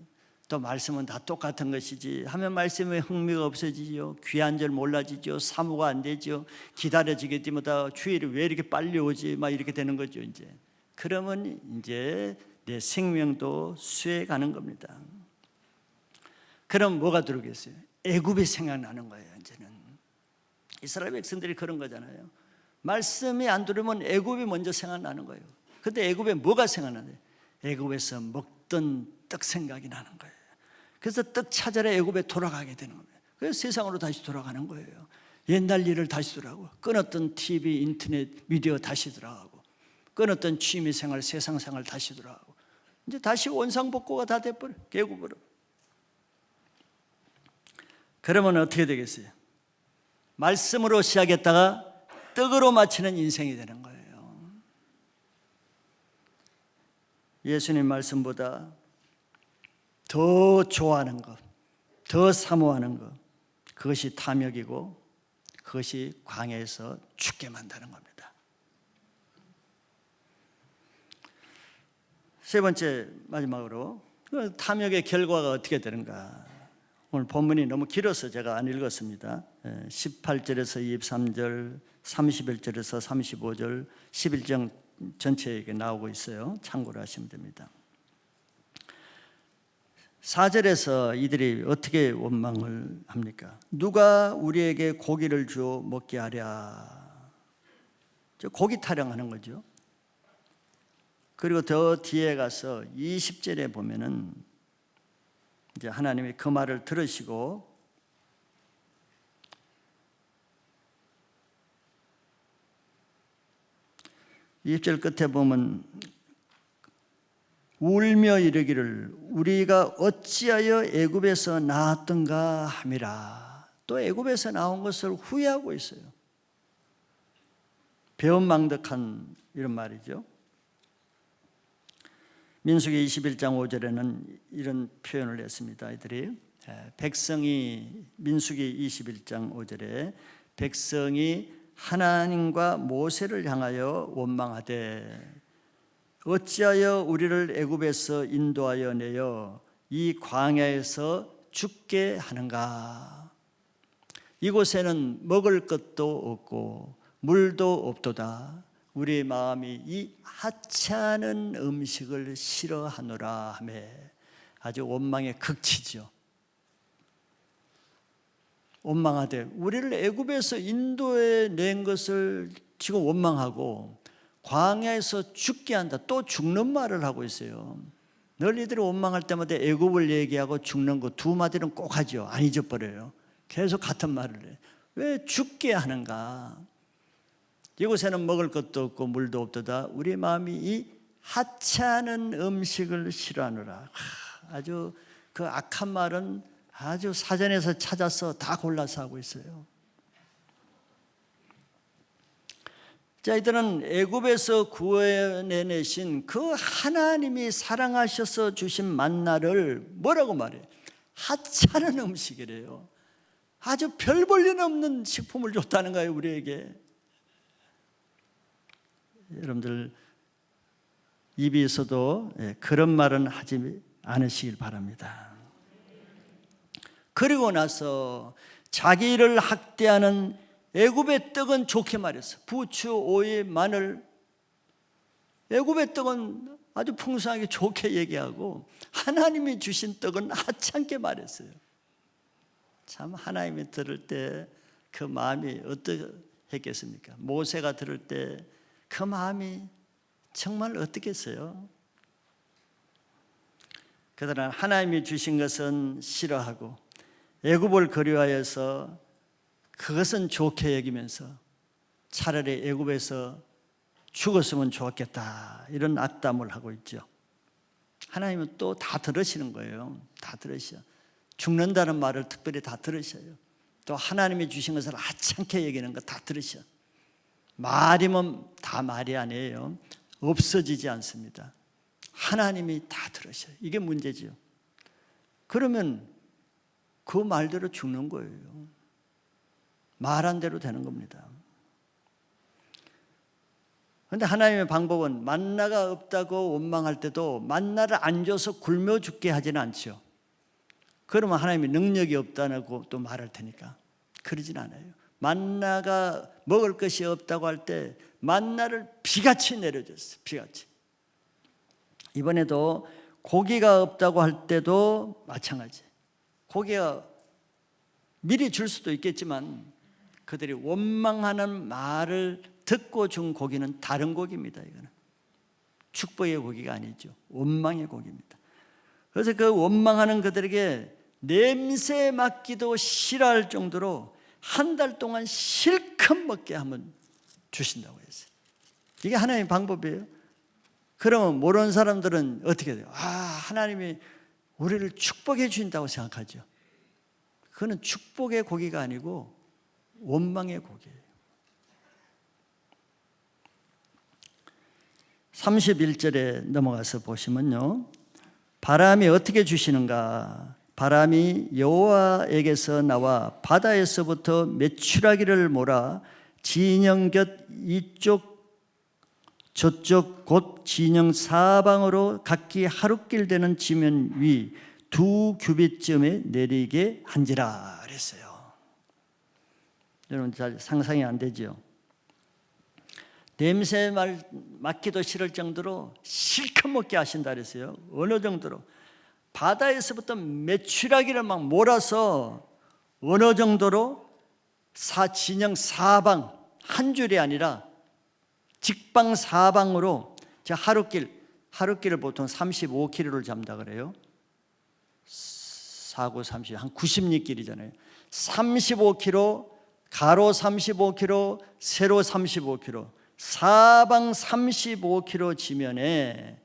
또 말씀은 다 똑같은 것이지 하면 말씀에 흥미가 없어지죠. 귀한 줄 몰라지죠. 사모가 안 되죠. 기다려지게 되마다 주일이 왜 이렇게 빨리 오지 막 이렇게 되는 거죠. 이제 그러면 이제 내 생명도 쇠해 가는 겁니다. 그럼 뭐가 들어오겠어요? 애굽이 생각나는 거예요. 이제는 이스라엘 백성들이 그런 거잖아요. 말씀이 안 들으면 애굽이 먼저 생각나는 거예요. 근데 애굽에 뭐가 생각나요? 애굽에서 먹던 떡 생각이 나는 거예요. 그래서 떡 찾으러 애굽에 돌아가게 되는 겁니다. 그래서 세상으로 다시 돌아가는 거예요. 옛날 일을 다시 돌아가고, 끊었던 TV, 인터넷, 미디어 다시 돌아가고, 끊었던 취미생활, 세상생활 다시 돌아가고, 이제 다시 원상복구가 다 돼버려, 애굽으로. 그러면 어떻게 되겠어요? 말씀으로 시작했다가 떡으로 마치는 인생이 되는 거예요. 예수님 말씀보다 더 좋아하는 것, 더 사모하는 것, 그것이 탐욕이고 그것이 광야에서 죽게 만드는 겁니다. 세 번째, 마지막으로 그 탐욕의 결과가 어떻게 되는가. 오늘 본문이 너무 길어서 제가 안 읽었습니다. 18절에서 23절, 31절에서 35절, 11장 전체에 나오고 있어요. 참고를 하시면 됩니다. 4절에서 이들이 어떻게 원망을 합니까? 누가 우리에게 고기를 주어 먹게 하랴. 고기 타령하는 거죠. 그리고 더 뒤에 가서 20절에 보면은 이제 하나님이 그 말을 들으시고 이 20절 끝에 보면 울며 이르기를 우리가 어찌하여 애굽에서 나왔던가 함이라. 또 애굽에서 나온 것을 후회하고 있어요. 배은망덕한 이런 말이죠. 민수기 21장 5절에는 이런 표현을 했습니다. 이들이 백성이 민수기 21장 5절에 백성이 하나님과 모세를 향하여 원망하되 어찌하여 우리를 애굽에서 인도하여 내어 이 광야에서 죽게 하는가. 이곳에는 먹을 것도 없고 물도 없도다. 우리의 마음이 이 하찮은 음식을 싫어하노라 하며 아주 원망의 극치죠. 원망하되 우리를 애굽에서 인도해 낸 것을 지금 원망하고 광야에서 죽게 한다. 또 죽는 말을 하고 있어요. 너희들이 원망할 때마다 애굽을 얘기하고 죽는 거 두 마디는 꼭 하죠. 안 잊어버려요. 계속 같은 말을 해요. 왜 죽게 하는가? 이곳에는 먹을 것도 없고 물도 없도다. 우리 마음이 이 하찮은 음식을 싫어하노라. 아주 그 악한 말은 아주 사전에서 찾아서 다 골라서 하고 있어요. 자, 이들은 애굽에서 구원해내신 그 하나님이 사랑하셔서 주신 만나를 뭐라고 말해요? 하찮은 음식이래요. 아주 별 볼 일 없는 식품을 줬다는 거예요, 우리에게. 여러분들 입이 있어도 그런 말은 하지 않으시길 바랍니다. 그리고 나서 자기를 학대하는 애굽의 떡은 좋게 말했어. 부추, 오이, 마늘. 애굽의 떡은 아주 풍성하게 좋게 얘기하고 하나님이 주신 떡은 하찮게 말했어요. 참 하나님이 들을 때 그 마음이 어떠했겠습니까? 모세가 들을 때 그 마음이 정말 어떻겠어요? 그들은 하나님이 주신 것은 싫어하고 애굽을 그리워해서 그것은 좋게 여기면서 차라리 애굽에서 죽었으면 좋았겠다 이런 악담을 하고 있죠. 하나님은 또 다 들으시는 거예요. 다 들으셔. 죽는다는 말을 특별히 다 들으셔요. 또 하나님이 주신 것을 하찮게 여기는 거 다 들으셔. 말이면 다 말이 아니에요. 없어지지 않습니다. 하나님이 다 들으셔요. 이게 문제죠. 그러면 그 말대로 죽는 거예요. 말한 대로 되는 겁니다. 그런데 하나님의 방법은 만나가 없다고 원망할 때도 만나를 안 줘서 굶어 죽게 하지는 않죠. 그러면 하나님이 능력이 없다고 또 말할 테니까 그러진 않아요. 만나가 먹을 것이 없다고 할 때 만나를 비같이 내려줬어요. 비같이. 이번에도 고기가 없다고 할 때도 마찬가지. 고기가 미리 줄 수도 있겠지만 그들이 원망하는 말을 듣고 준 고기는 다른 고기입니다. 이거는 축복의 고기가 아니죠. 원망의 고기입니다. 그래서 그 원망하는 그들에게 냄새 맡기도 싫어할 정도로 한 달 동안 실컷 먹게 하면 주신다고 했어요. 이게 하나님의 방법이에요. 그러면 모르는 사람들은 어떻게 돼요? 하나님이 우리를 축복해 주신다고 생각하죠. 그거는 축복의 고기가 아니고 원망의 고기예요. 31절에 넘어가서 보시면요, 바람이 어떻게 주시는가? 바람이 여호와에게서 나와 바다에서부터 메추라기를 몰아 진영 곁 이쪽 저쪽 곧 진영 사방으로 각기 하루길 되는 지면 위 2규빗쯤에 내리게 한지라 그랬어요. 여러분 잘 상상이 안 되죠? 냄새 맡기도 싫을 정도로 실컷 먹게 하신다 그랬어요. 어느 정도로? 바다에서부터 메추라기를 막 몰아서 어느 정도로 진영 사방 한 줄이 아니라 직방 사방으로 제가 하루길을 보통 35km를 잡는다 그래요. 4구 30, 한 90리길이잖아요. 35km, 가로 35km, 세로 35km, 사방 35km 지면에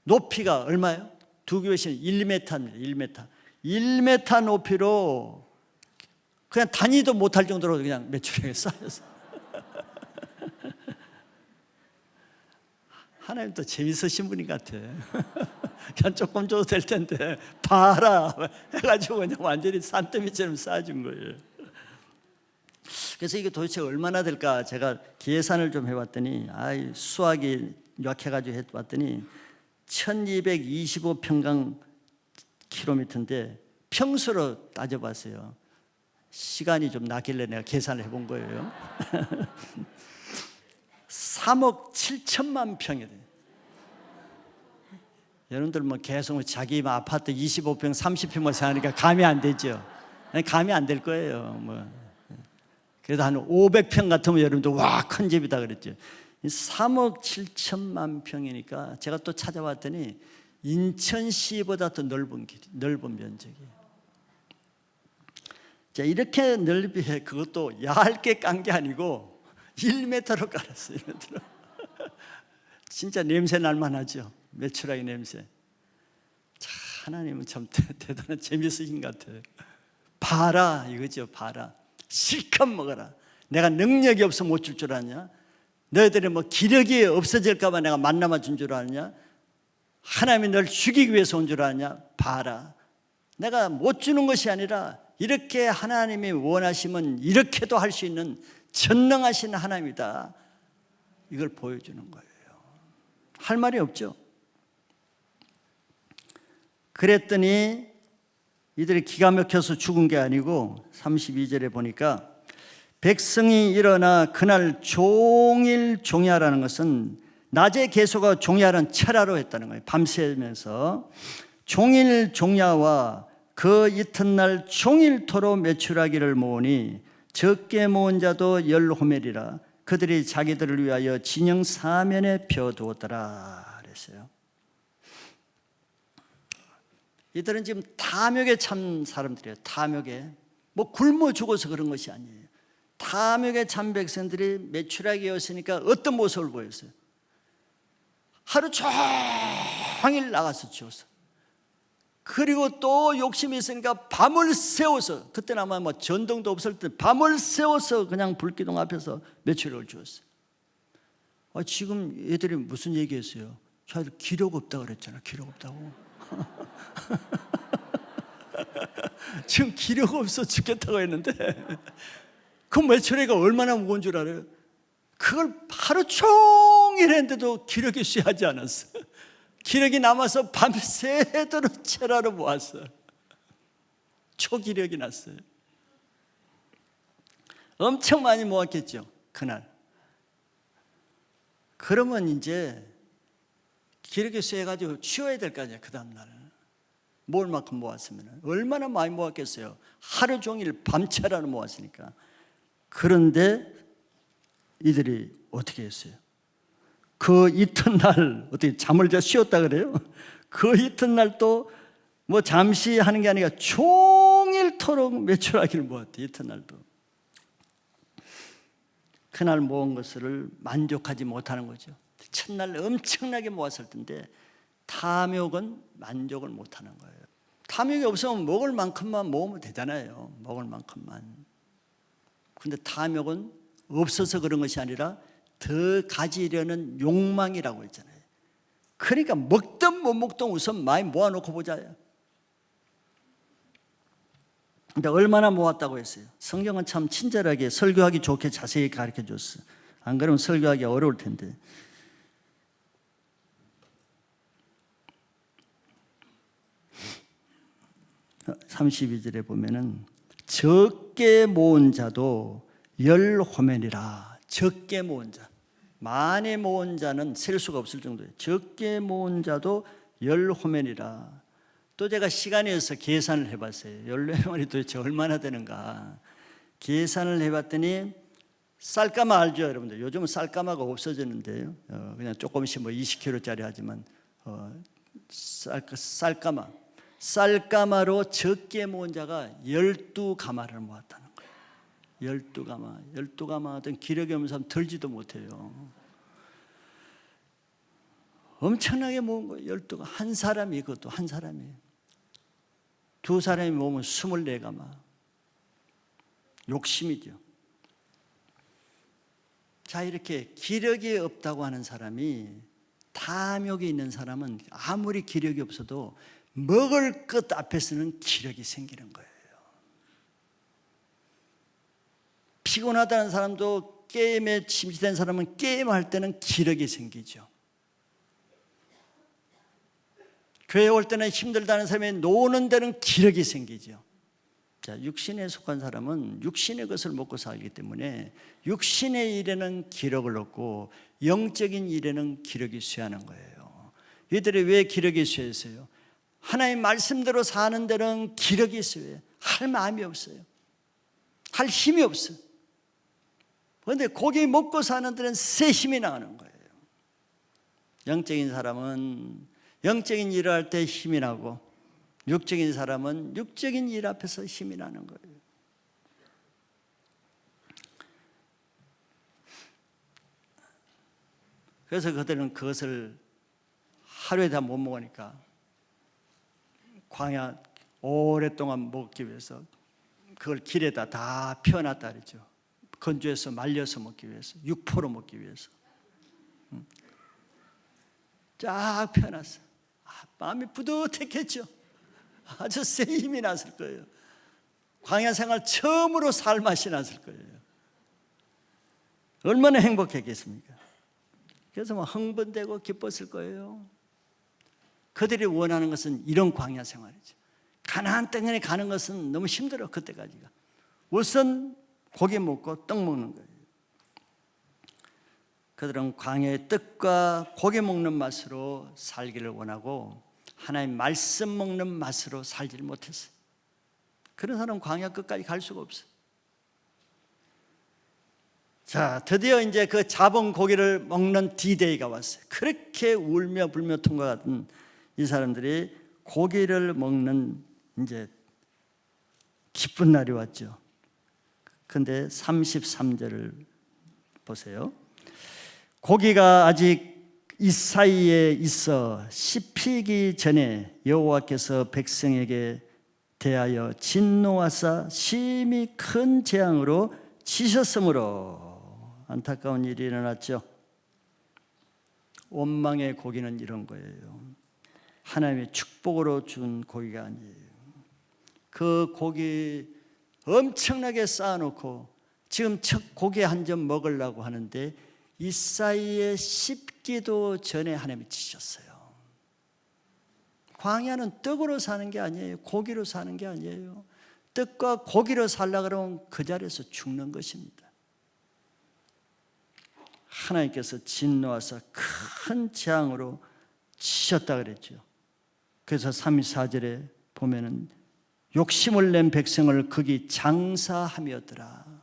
높이가 얼마예요? 두 교시는 1m입니다. 1m 높이로 그냥 다니도 못할 정도로 그냥 메추라기가 쌓여서 하나님도 재밌으신 분인 것 같아. 그냥 조금 줘도 될 텐데 봐라 해가지고 그냥 완전히 산더미처럼 쌓아준 거예요. 그래서 이게 도대체 얼마나 될까 제가 계산을 좀 해봤더니 수학이 약해가지고 해봤더니 1225평강 킬로미터인데 평수로 따져봤어요. 시간이 좀 나길래 내가 계산을 해본 거예요. 3억 7천만 평이 돼요. 여러분들 뭐 계속 자기 아파트 25평, 30평만 사니까 감이 안 되죠. 감이 안 될 거예요. 뭐 그래도 한 500평 같으면 여러분들 와, 큰 집이다 그랬죠. 3억 7천만 평이니까 제가 또 찾아봤더니 인천시보다 더 넓은 면적이에요. 자, 이렇게 넓이에 그것도 얇게 깐 게 아니고 1m로 깔았어요. 1m로. 진짜 냄새 날만 하죠. 메추라기 냄새. 자, 하나님은 참 대단한 재미있으신 것 같아요. 봐라 이거죠. 봐라. 실컷 먹어라. 내가 능력이 없어 못 줄 줄 아냐? 너희들이 뭐 기력이 없어질까 봐 내가 만나만 준 줄 아냐? 하나님이 널 죽이기 위해서 온 줄 아냐? 봐라. 내가 못 주는 것이 아니라 이렇게 하나님이 원하시면 이렇게도 할 수 있는 전능하신 하나님이다. 이걸 보여주는 거예요. 할 말이 없죠. 그랬더니 이들이 기가 막혀서 죽은 게 아니고 32절에 보니까 백성이 일어나 그날 종일 종야라는 것은 낮에 계속하고 종야는 철야로 했다는 거예요. 밤새면서 종일 종야와 그 이튿날 종일토록 메추라기를 모으니 적게 모은 자도 10호멜이라 그들이 자기들을 위하여 진영 사면에 펴두었더라 그랬어요. 이들은 지금 탐욕에 참 사람들이에요. 탐욕에 뭐 굶어 죽어서 그런 것이 아니에요. 탐욕에 참 백성들이 메추라기였으니까 어떤 모습을 보였어요? 하루 종일 나가서 죽었어. 그리고 또 욕심이 있으니까 밤을 새워서, 그때는 아마 뭐 전등도 없을 때 밤을 새워서 그냥 불기둥 앞에서 메추라기를 주었어요. 지금 애들이 무슨 얘기했어요? 저희들 기력 없다고 그랬잖아. 기력 없다고. 지금 기력 없어 죽겠다고 했는데 그 메추라기가 얼마나 무거운 줄 알아요? 그걸 하루 종일 했는데도 기력이 쇠하지 않았어. 기력이 남아서 밤새도록 철야로 모았어. 초기력이 났어요. 엄청 많이 모았겠죠 그날. 그러면 이제 기력이 쇠해가지고 치워야 될 거 아니야 그 다음날. 모을 만큼 모았으면 얼마나 많이 모았겠어요. 하루 종일 밤철야로 모았으니까. 그런데 이들이 어떻게 했어요? 그 이튿날 어떻게 잠을 자 쉬었다 그래요? 그 이튿날 또 뭐 잠시 하는 게 아니라 종일토록 메추라기를 모았대. 이튿날도. 그날 모은 것을 만족하지 못하는 거죠. 첫날 엄청나게 모았을 텐데 탐욕은 만족을 못하는 거예요. 탐욕이 없으면 먹을 만큼만 모으면 되잖아요. 먹을 만큼만. 근데 탐욕은 없어서 그런 것이 아니라 더 가지려는 욕망이라고 했잖아요. 그러니까 먹든 못 먹든 우선 많이 모아놓고 보자. 근데 얼마나 모았다고 했어요? 성경은 참 친절하게 설교하기 좋게 자세히 가르쳐줬어. 안 그러면 설교하기 어려울 텐데. (32절에) 보면은 적게 모은 자도 10호멜이라. 적게 모은 자, 많이 모은 자는 셀 수가 없을 정도예요. 적게 모은 자도 10호멜이라. 또 제가 시간이 어서 계산을 해봤어요. 14마리 도대체 얼마나 되는가 계산을 해봤더니, 쌀가마 알죠 여러분들? 요즘은 쌀가마가 없어졌는데요, 그냥 조금씩 뭐 20kg짜리 하지만 쌀가마로 적게 모은 자가 12가마를 모았다는 거예요. 12가마 어떤 기력이 없는 사람 들지도 못해요. 엄청나게 모은 거예요. 12가마. 한 사람이, 그것도 한 사람이에요. 두 사람이 모으면 24가마. 욕심이죠. 자, 이렇게 기력이 없다고 하는 사람이, 탐욕이 있는 사람은 아무리 기력이 없어도 먹을 것 앞에서는 기력이 생기는 거예요. 피곤하다는 사람도, 게임에 침시된 사람은 게임할 때는 기력이 생기죠. 교회 올 때는 힘들다는 사람이 노는 데는 기력이 생기죠. 자, 육신에 속한 사람은 육신의 것을 먹고 살기 때문에 육신의 일에는 기력을 얻고 영적인 일에는 기력이 쇠하는 거예요. 이들이 왜 기력이 쇠했어요? 하나님 말씀대로 사는 데는 기력이 쇠해요. 할 마음이 없어요. 할 힘이 없어요. 그런데 고기 먹고 사는 데는 새 힘이 나는 거예요. 영적인 사람은 영적인 일을 할 때 힘이 나고, 육적인 사람은 육적인 일 앞에서 힘이 나는 거예요. 그래서 그들은 그것을 하루에 다 못 먹으니까 광야 오랫동안 먹기 위해서 그걸 길에다 다 펴놨다 그랬죠. 건조해서 말려서 먹기 위해서, 육포로 먹기 위해서 쫙 펴놨어. 마음이 뿌듯했겠죠. 아주 새 힘이 났을 거예요. 광야 생활 처음으로 살 맛이 났을 거예요. 얼마나 행복했겠습니까? 그래서 막 흥분되고 기뻤을 거예요. 그들이 원하는 것은 이런 광야 생활이죠. 가나안 땅에 가는 것은 너무 힘들어. 그때까지가 우선 고기 먹고 떡 먹는 거예요. 그들은 광야의 떡과 고기 먹는 맛으로 살기를 원하고 하나님 말씀 먹는 맛으로 살지를 못했어요. 그런 사람은 광야 끝까지 갈 수가 없어요. 자, 드디어 이제 그 잡은 고기를 먹는 D-Day가 왔어요. 그렇게 울며 불며 통과하던 이 사람들이 고기를 먹는 이제 기쁜 날이 왔죠. 근데 33절을 보세요. 고기가 아직 이 사이에 있어 씹히기 전에 여호와께서 백성에게 대하여 진노하사 심히 큰 재앙으로 치셨으므로 안타까운 일이 일어났죠. 원망의 고기는 이런 거예요. 하나님의 축복으로 준 고기가 아니에요. 그 고기 엄청나게 쌓아놓고 지금 첫 고기 한 점 먹으려고 하는데 이 사이에 씹기도 전에 하나님이 치셨어요. 광야는 떡으로 사는 게 아니에요. 고기로 사는 게 아니에요. 떡과 고기로 살려고 그러면 그 자리에서 죽는 것입니다. 하나님께서 진노하사 큰 재앙으로 치셨다 그랬죠. 그래서 34절에 보면은 욕심을 낸 백성을 거기 장사하며더라.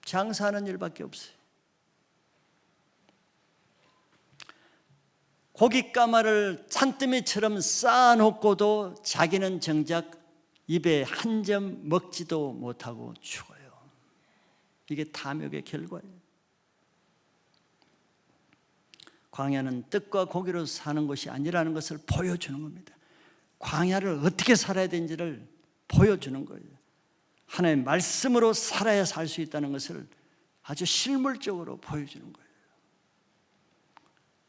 장사하는 일밖에 없어요. 고깃가마를 산더미처럼 쌓아놓고도 자기는 정작 입에 한 점 먹지도 못하고 죽어요. 이게 탐욕의 결과예요. 광야는 떡과 고기로 사는 것이 아니라는 것을 보여주는 겁니다. 광야를 어떻게 살아야 되는지를 보여주는 거예요. 하나님의 말씀으로 살아야 살 수 있다는 것을 아주 실물적으로 보여주는 거예요.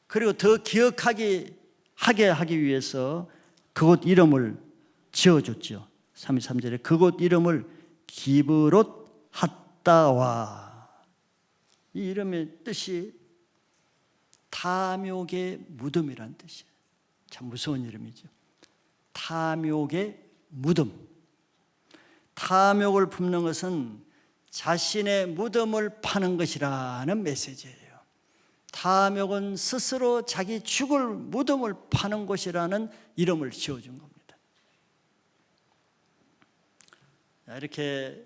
그리고 더 기억하게 하기 위해서 그곳 이름을 지어줬죠. 33절에 그곳 이름을 기브롯 핫다와, 이 이름의 뜻이 탐욕의 무덤이라는 뜻이에요. 참 무서운 이름이죠. 탐욕의 무덤. 탐욕을 품는 것은 자신의 무덤을 파는 것이라는 메시지예요. 탐욕은 스스로 자기 죽을 무덤을 파는 곳이라는 이름을 지어준 겁니다. 이렇게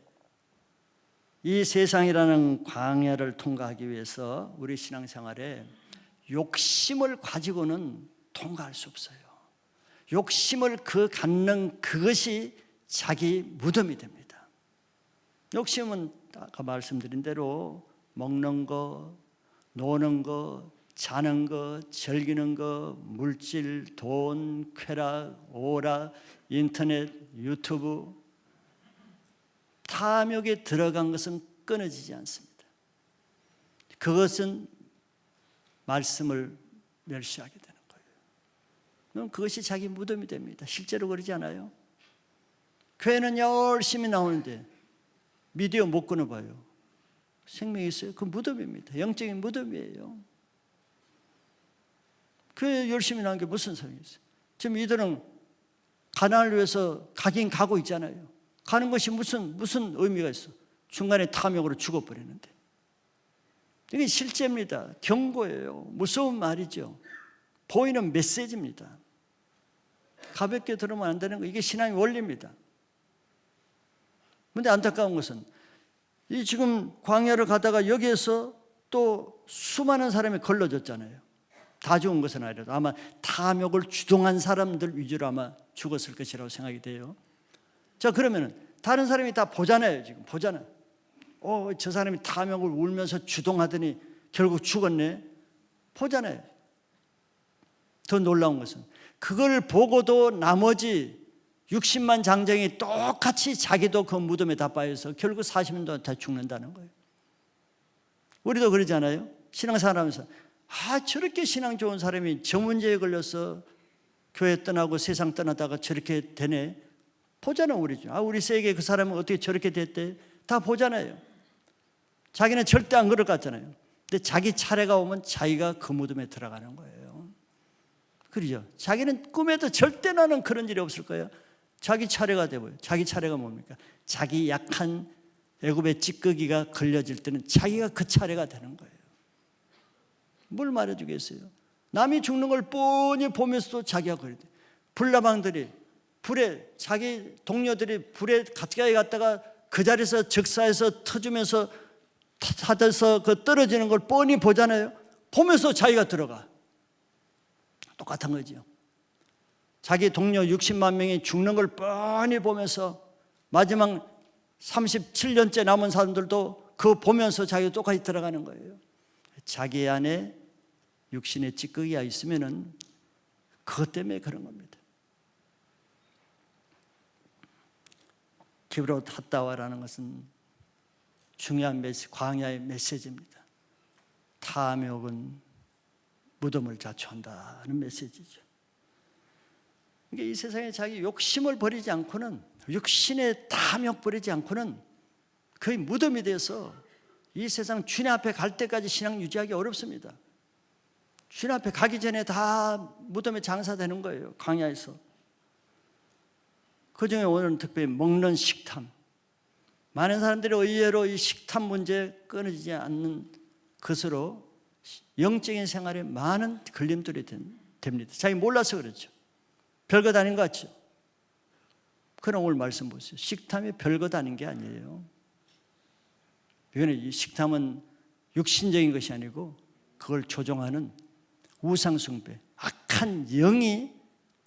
이 세상이라는 광야를 통과하기 위해서 우리 신앙생활에 욕심을 가지고는 통과할 수 없어요. 욕심을 갖는 그것이 자기 무덤이 됩니다. 욕심은 아까 말씀드린 대로 먹는 거, 노는 거, 자는 거, 즐기는 거, 물질, 돈, 쾌락, 오락, 인터넷, 유튜브, 탐욕에 들어간 것은 끊어지지 않습니다. 그것은 말씀을 멸시하게 되는 거예요. 그럼 그것이 자기 무덤이 됩니다. 실제로 그러지 않아요? 교회는 열심히 나오는데 미디어 못 끊어봐요. 생명이 있어요? 그 무덤입니다. 영적인 무덤이에요. 교회 열심히 나온 게 무슨 소용이 있어요? 지금 이들은 가난을 위해서 가긴 가고 있잖아요. 가는 것이 무슨 의미가 있어? 중간에 탐욕으로 죽어버리는데. 이게 실제입니다. 경고예요. 무서운 말이죠. 보이는 메시지입니다. 가볍게 들으면 안 되는 거, 이게 신앙의 원리입니다. 그런데 안타까운 것은 이 지금 광야를 가다가 여기에서 또 수많은 사람이 걸러졌잖아요. 다 죽은 것은 아니라도 아마 탐욕을 주동한 사람들 위주로 아마 죽었을 것이라고 생각이 돼요. 자, 그러면은 다른 사람이 다 보잖아요. 지금 보잖아요. 저 사람이 탐욕을 울면서 주동하더니 결국 죽었네. 보잖아요. 더 놀라운 것은 그걸 보고도 나머지 60만 장정이 똑같이 자기도 그 무덤에 다 빠져서 결국 40년 동안 다 죽는다는 거예요. 우리도 그러잖아요. 신앙생활하면서 저렇게 신앙 좋은 사람이 저 문제에 걸려서 교회 떠나고 세상 떠나다가 저렇게 되네. 보잖아요. 우리 세계 그 사람은 어떻게 저렇게 됐대. 다 보잖아요. 자기는 절대 안 그럴 것 같잖아요. 근데 자기 차례가 오면 자기가 그 무덤에 들어가는 거예요. 그러죠. 자기는 꿈에도 절대 나는 그런 일이 없을 거예요. 자기 차례가 되고요. 자기 차례가 뭡니까? 자기 약한 애굽의 찌꺼기가 걸려질 때는 자기가 그 차례가 되는 거예요. 뭘 말해주겠어요? 남이 죽는 걸 뻔히 보면서도 자기가 그래야 돼. 불나방들이 불에, 자기 동료들이 불에 가까이 갔다가 그 자리에서 적사해서 터지면서 타들서 그 떨어지는 걸 뻔히 보잖아요. 보면서 자기가 들어가. 똑같은 거죠. 자기 동료 60만 명이 죽는 걸 뻔히 보면서 마지막 37년째 남은 사람들도 그거 보면서 자기가 똑같이 들어가는 거예요. 자기 안에 육신의 찌꺼기가 있으면은 그것 때문에 그런 겁니다. 기브롯 핫다와라는 것은 중요한 광야의 메시지입니다. 탐욕은 무덤을 자초한다는 메시지죠. 그러니까 이 세상에 자기 욕심을 버리지 않고는, 육신의 탐욕 버리지 않고는 거의 무덤이 돼서 이 세상 주님 앞에 갈 때까지 신앙 유지하기 어렵습니다. 주님 앞에 가기 전에 다 무덤에 장사되는 거예요. 광야에서. 그중에 오늘은 특별히 먹는 식탐. 많은 사람들이 의외로 이 식탐 문제 끊어지지 않는 것으로 영적인 생활에 많은 걸림돌이 됩니다. 자기 몰라서 그렇죠. 별것 아닌 것 같죠. 그럼 오늘 말씀 보세요. 식탐이 별것 아닌 게 아니에요. 이거는 이 식탐은 육신적인 것이 아니고 그걸 조종하는 우상숭배, 악한 영이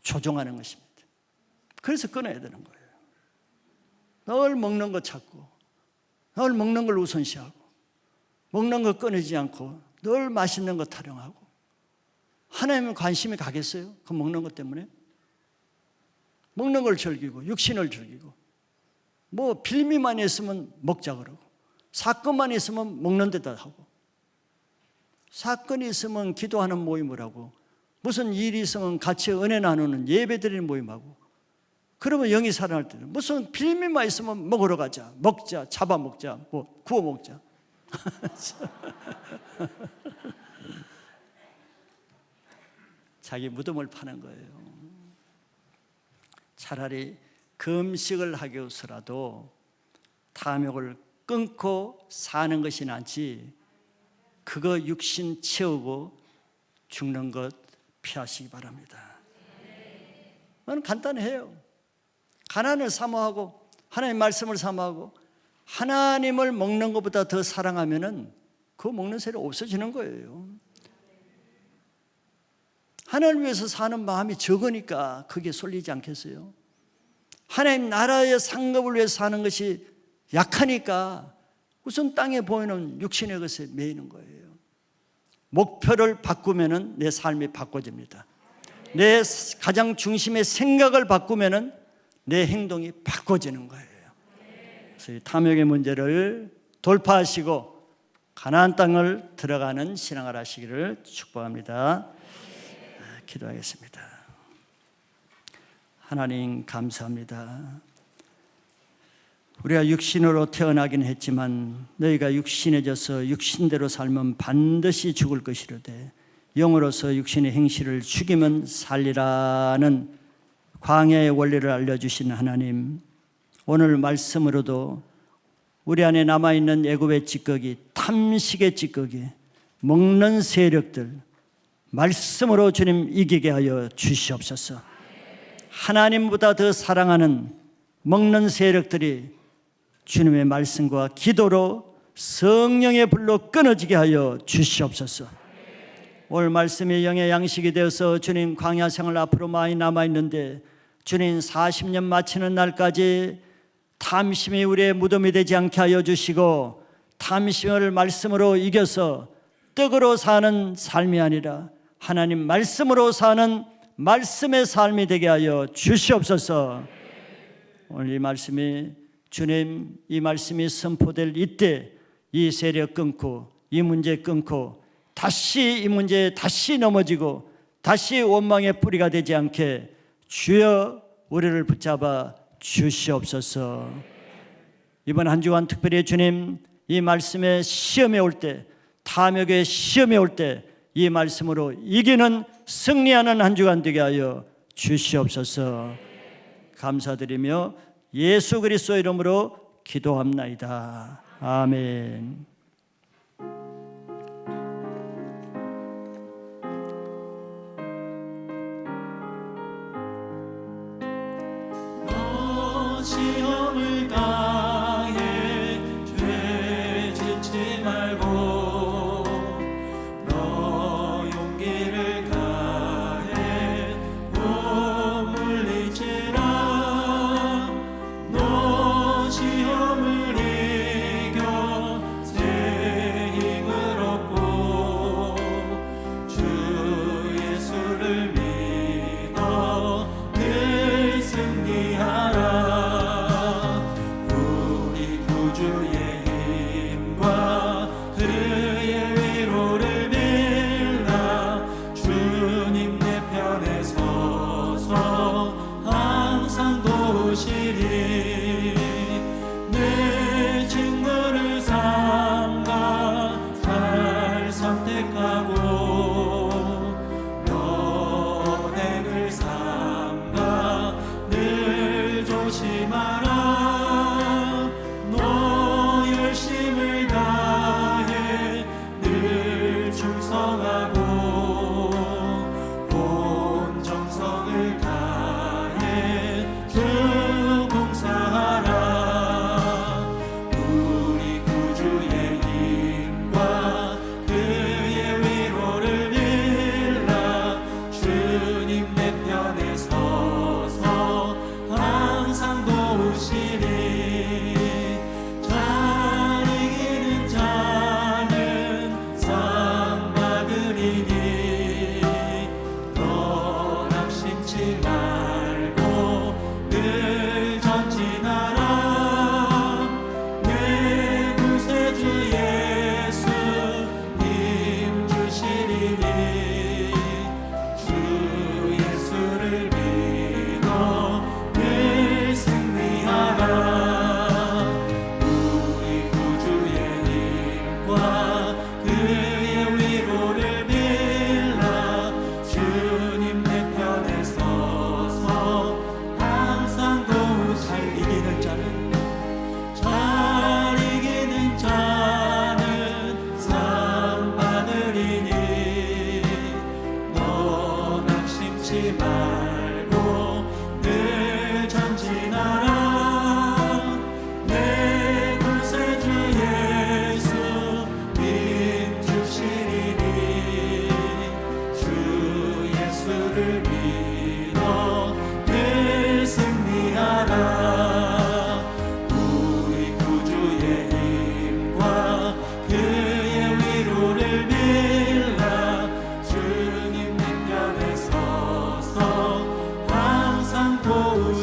조종하는 것입니다. 그래서 끊어야 되는 거예요. 늘 먹는 거 찾고, 늘 먹는 걸 우선시하고, 먹는 거 끊이지 않고 늘 맛있는 거 타령하고, 하나님은 관심이 가겠어요? 그 먹는 것 때문에? 먹는 걸 즐기고 육신을 즐기고, 뭐 빌미만 있으면 먹자 그러고, 사건만 있으면 먹는 데다 하고, 사건이 있으면 기도하는 모임을 하고, 무슨 일이 있으면 같이 은혜 나누는 예배드리는 모임하고, 그러면 영이 살아날 때는 무슨 빌미만 있으면 먹으러 가자, 먹자, 잡아먹자, 뭐 구워 먹자. 자기 무덤을 파는 거예요. 차라리 금식을 하기 위해서라도 탐욕을 끊고 사는 것이 낫지, 그거 육신 채우고 죽는 것 피하시기 바랍니다. 그건 간단해요. 가난을 사모하고 하나님 말씀을 삼하고 하나님을 먹는 것보다 더 사랑하면은 그 먹는 세력 없어지는 거예요. 하나님을 위해서 사는 마음이 적으니까 그게 쏠리지 않겠어요? 하나님 나라의 상급을 위해서 사는 것이 약하니까 우선 땅에 보이는 육신의 것에 매이는 거예요. 목표를 바꾸면은 내 삶이 바꿔집니다. 내 가장 중심의 생각을 바꾸면은 내 행동이 바꿔지는 거예요. 그래서 이 탐욕의 문제를 돌파하시고 가나안 땅을 들어가는 신앙을 하시기를 축복합니다. 기도하겠습니다. 하나님 감사합니다. 우리가 육신으로 태어나긴 했지만 너희가 육신해져서 육신대로 살면 반드시 죽을 것이로되 영으로서 육신의 행실을 죽이면 살리라는 광야의 원리를 알려주신 하나님, 오늘 말씀으로도 우리 안에 남아있는 애굽의 찌꺼기, 탐식의 찌꺼기, 먹는 세력들 말씀으로 주님 이기게 하여 주시옵소서. 하나님보다 더 사랑하는 먹는 세력들이 주님의 말씀과 기도로 성령의 불로 끊어지게 하여 주시옵소서. 오늘 말씀이 영의 양식이 되어서 주님 광야 생활 앞으로 많이 남아있는데 주님 40년 마치는 날까지 탐심이 우리의 무덤이 되지 않게 하여 주시고 탐심을 말씀으로 이겨서 떡으로 사는 삶이 아니라 하나님 말씀으로 사는 말씀의 삶이 되게 하여 주시옵소서. 오늘 이 말씀이 주님 이 말씀이 선포될 이때 이 세력 끊고 이 문제 끊고 다시 이 문제에 다시 넘어지고 다시 원망의 뿌리가 되지 않게 주여 우리를 붙잡아 주시옵소서. 이번 한 주간 특별히 주님 이 말씀의 시험에 올 때 탐욕의 시험에 올 때 이 말씀으로 이기는 승리하는 한 주간 되게 하여 주시옵소서. 감사드리며 예수 그리스도 이름으로 기도합나이다. 아멘. 시험을 당해 죄 짓지 말고 너 용기를 다해 못 물리치라. 너 시험을 이겨 새 힘을 얻고 주 예수를 믿어 늘 승리하라. 내 친구를 삼가 잘 선택하고 여행을 삼가 늘 조심하라. 너 열심을 다해 늘 충성하고 온 정성을 다해 주 봉사하라. 우리 구주의 힘과 그의 위로를 빌라. 주님 내 편에 서서 항상 도우시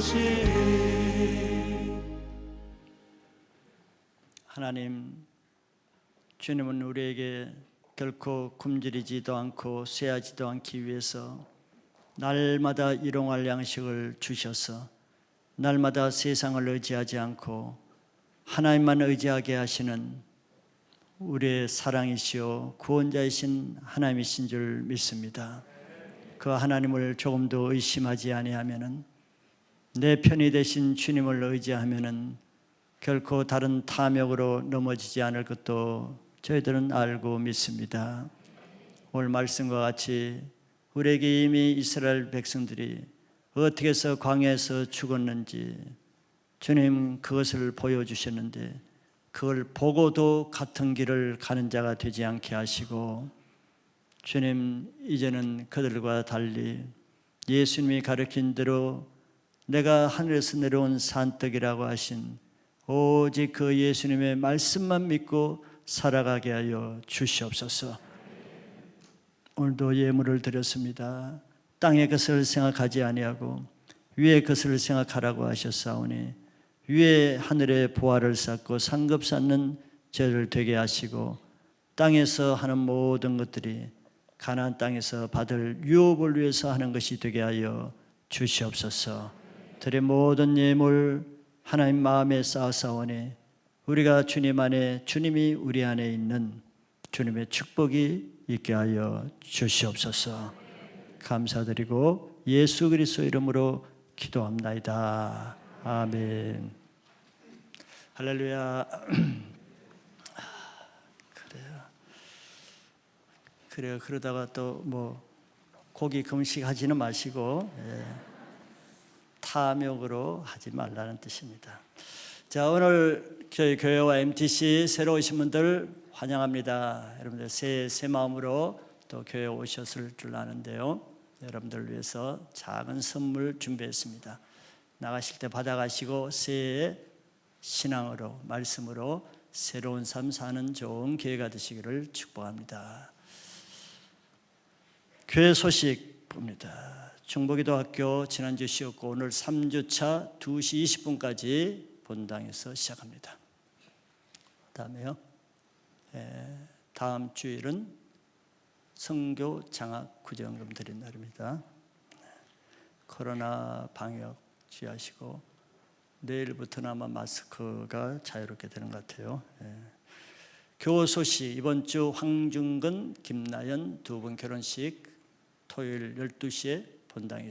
주시리. 하나님, 주님은 우리에게 결코 굶주리지도 않고 쇠하지도 않기 위해서 날마다 일용할 양식을 주셔서 날마다 세상을 의지하지 않고 하나님만 의지하게 하시는 우리의 사랑이시오 구원자이신 하나님이신 줄 믿습니다. 그 하나님을 조금도 의심하지 아니하면은, 내 편이 되신 주님을 의지하면은 결코 다른 탐욕으로 넘어지지 않을 것도 저희들은 알고 믿습니다. 오늘 말씀과 같이 우리에게 이미 이스라엘 백성들이 어떻게 해서 광야에서 죽었는지 주님 그것을 보여주셨는데, 그걸 보고도 같은 길을 가는 자가 되지 않게 하시고, 주님 이제는 그들과 달리 예수님이 가르친 대로 내가 하늘에서 내려온 산떡이라고 하신 오직 그 예수님의 말씀만 믿고 살아가게 하여 주시옵소서. 오늘도 예물을 드렸습니다. 땅의 것을 생각하지 아니하고 위의 것을 생각하라고 하셨사오니, 위에 하늘의 보화를 쌓고 상급 쌓는 저를 되게 하시고, 땅에서 하는 모든 것들이 가나안 땅에서 받을 유업을 위해서 하는 것이 되게 하여 주시옵소서. 들의 모든 예물 하나님 마음에 쌓아사오니 우리가 주님 안에, 주님이 우리 안에 있는 주님의 축복이 있게 하여 주시옵소서. 감사드리고 예수 그리스도 이름으로 기도합나이다. 아멘. 할렐루야. 그래요. 그러다가 또 뭐 고기 금식하지는 마시고 탐욕으로 하지 말라는 뜻입니다. 자, 오늘 저희 교회와 MTC 새로 오신 분들 환영합니다. 여러분들 새 마음으로 또 교회에 오셨을 줄 아는데요, 여러분들 위해서 작은 선물 준비했습니다. 나가실 때 받아가시고 새해 신앙으로, 말씀으로 새로운 삶 사는 좋은 기회가 되시기를 축복합니다. 교회 소식 봅니다. 중보기도학교 지난주 쉬었고 오늘 3주차 2시 20분까지 본당에서 시작합니다. 그다음에요, 다음 주일은 선교 장학 구제원금 드린 날입니다. 코로나 방역 주의하시고 내일부터는 아마 마스크가 자유롭게 되는 것 같아요. 교우 소식, 이번 주 황중근, 김나연 두 분 결혼식 토요일 12시에 본당에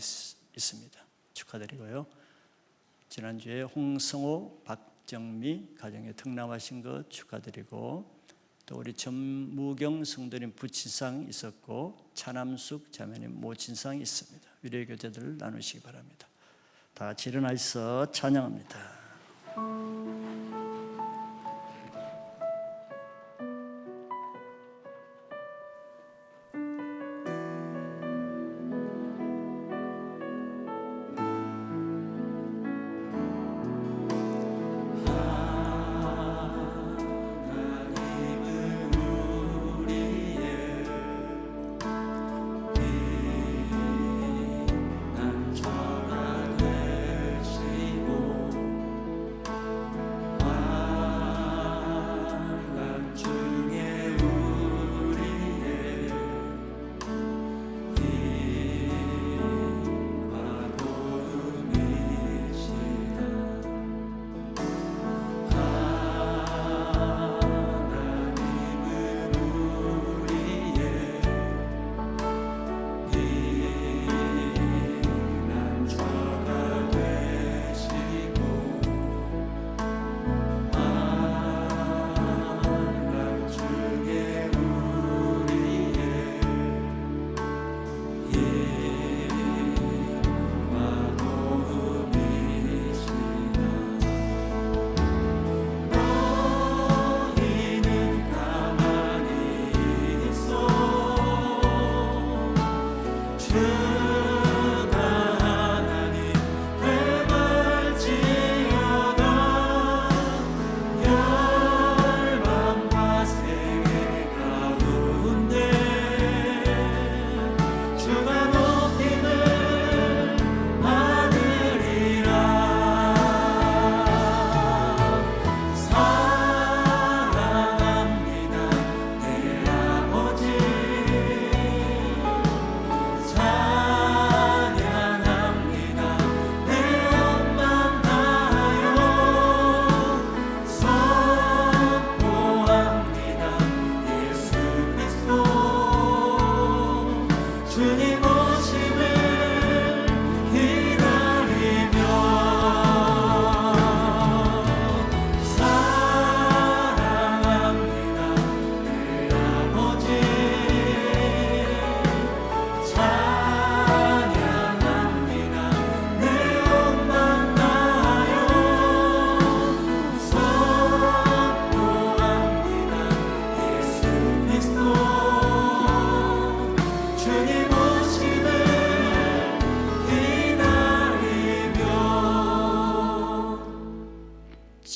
있습니다. 축하드리고요. 지난주에 홍성호, 박정미 가정에 등남하신 것 축하드리고, 또 우리 전무경 성도님 부친상 있었고 차남숙 자매님 모친상 있습니다. 위로의 교제들 나누시기 바랍니다. 다 같이 일어나 있어 찬양합니다.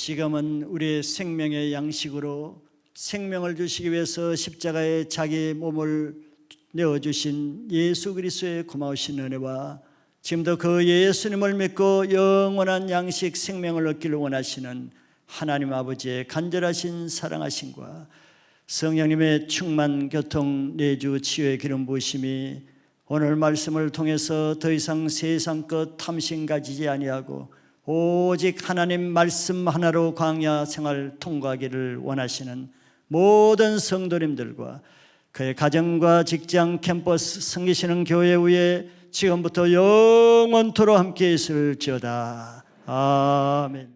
지금은 우리의 생명의 양식으로 생명을 주시기 위해서 십자가에 자기 몸을 내어주신 예수 그리스도의 고마우신 은혜와 지금도 그 예수님을 믿고 영원한 양식 생명을 얻기를 원하시는 하나님 아버지의 간절하신 사랑하심과 성령님의 충만 교통 내주 치유의 기름 부으심이 오늘 말씀을 통해서 더 이상 세상 것 탐심 가지지 아니하고 오직 하나님 말씀 하나로 광야 생활 통과하기를 원하시는 모든 성도님들과 그의 가정과 직장, 캠퍼스, 섬기시는 교회 위에 지금부터 영원토록 함께 있을지어다. 아멘.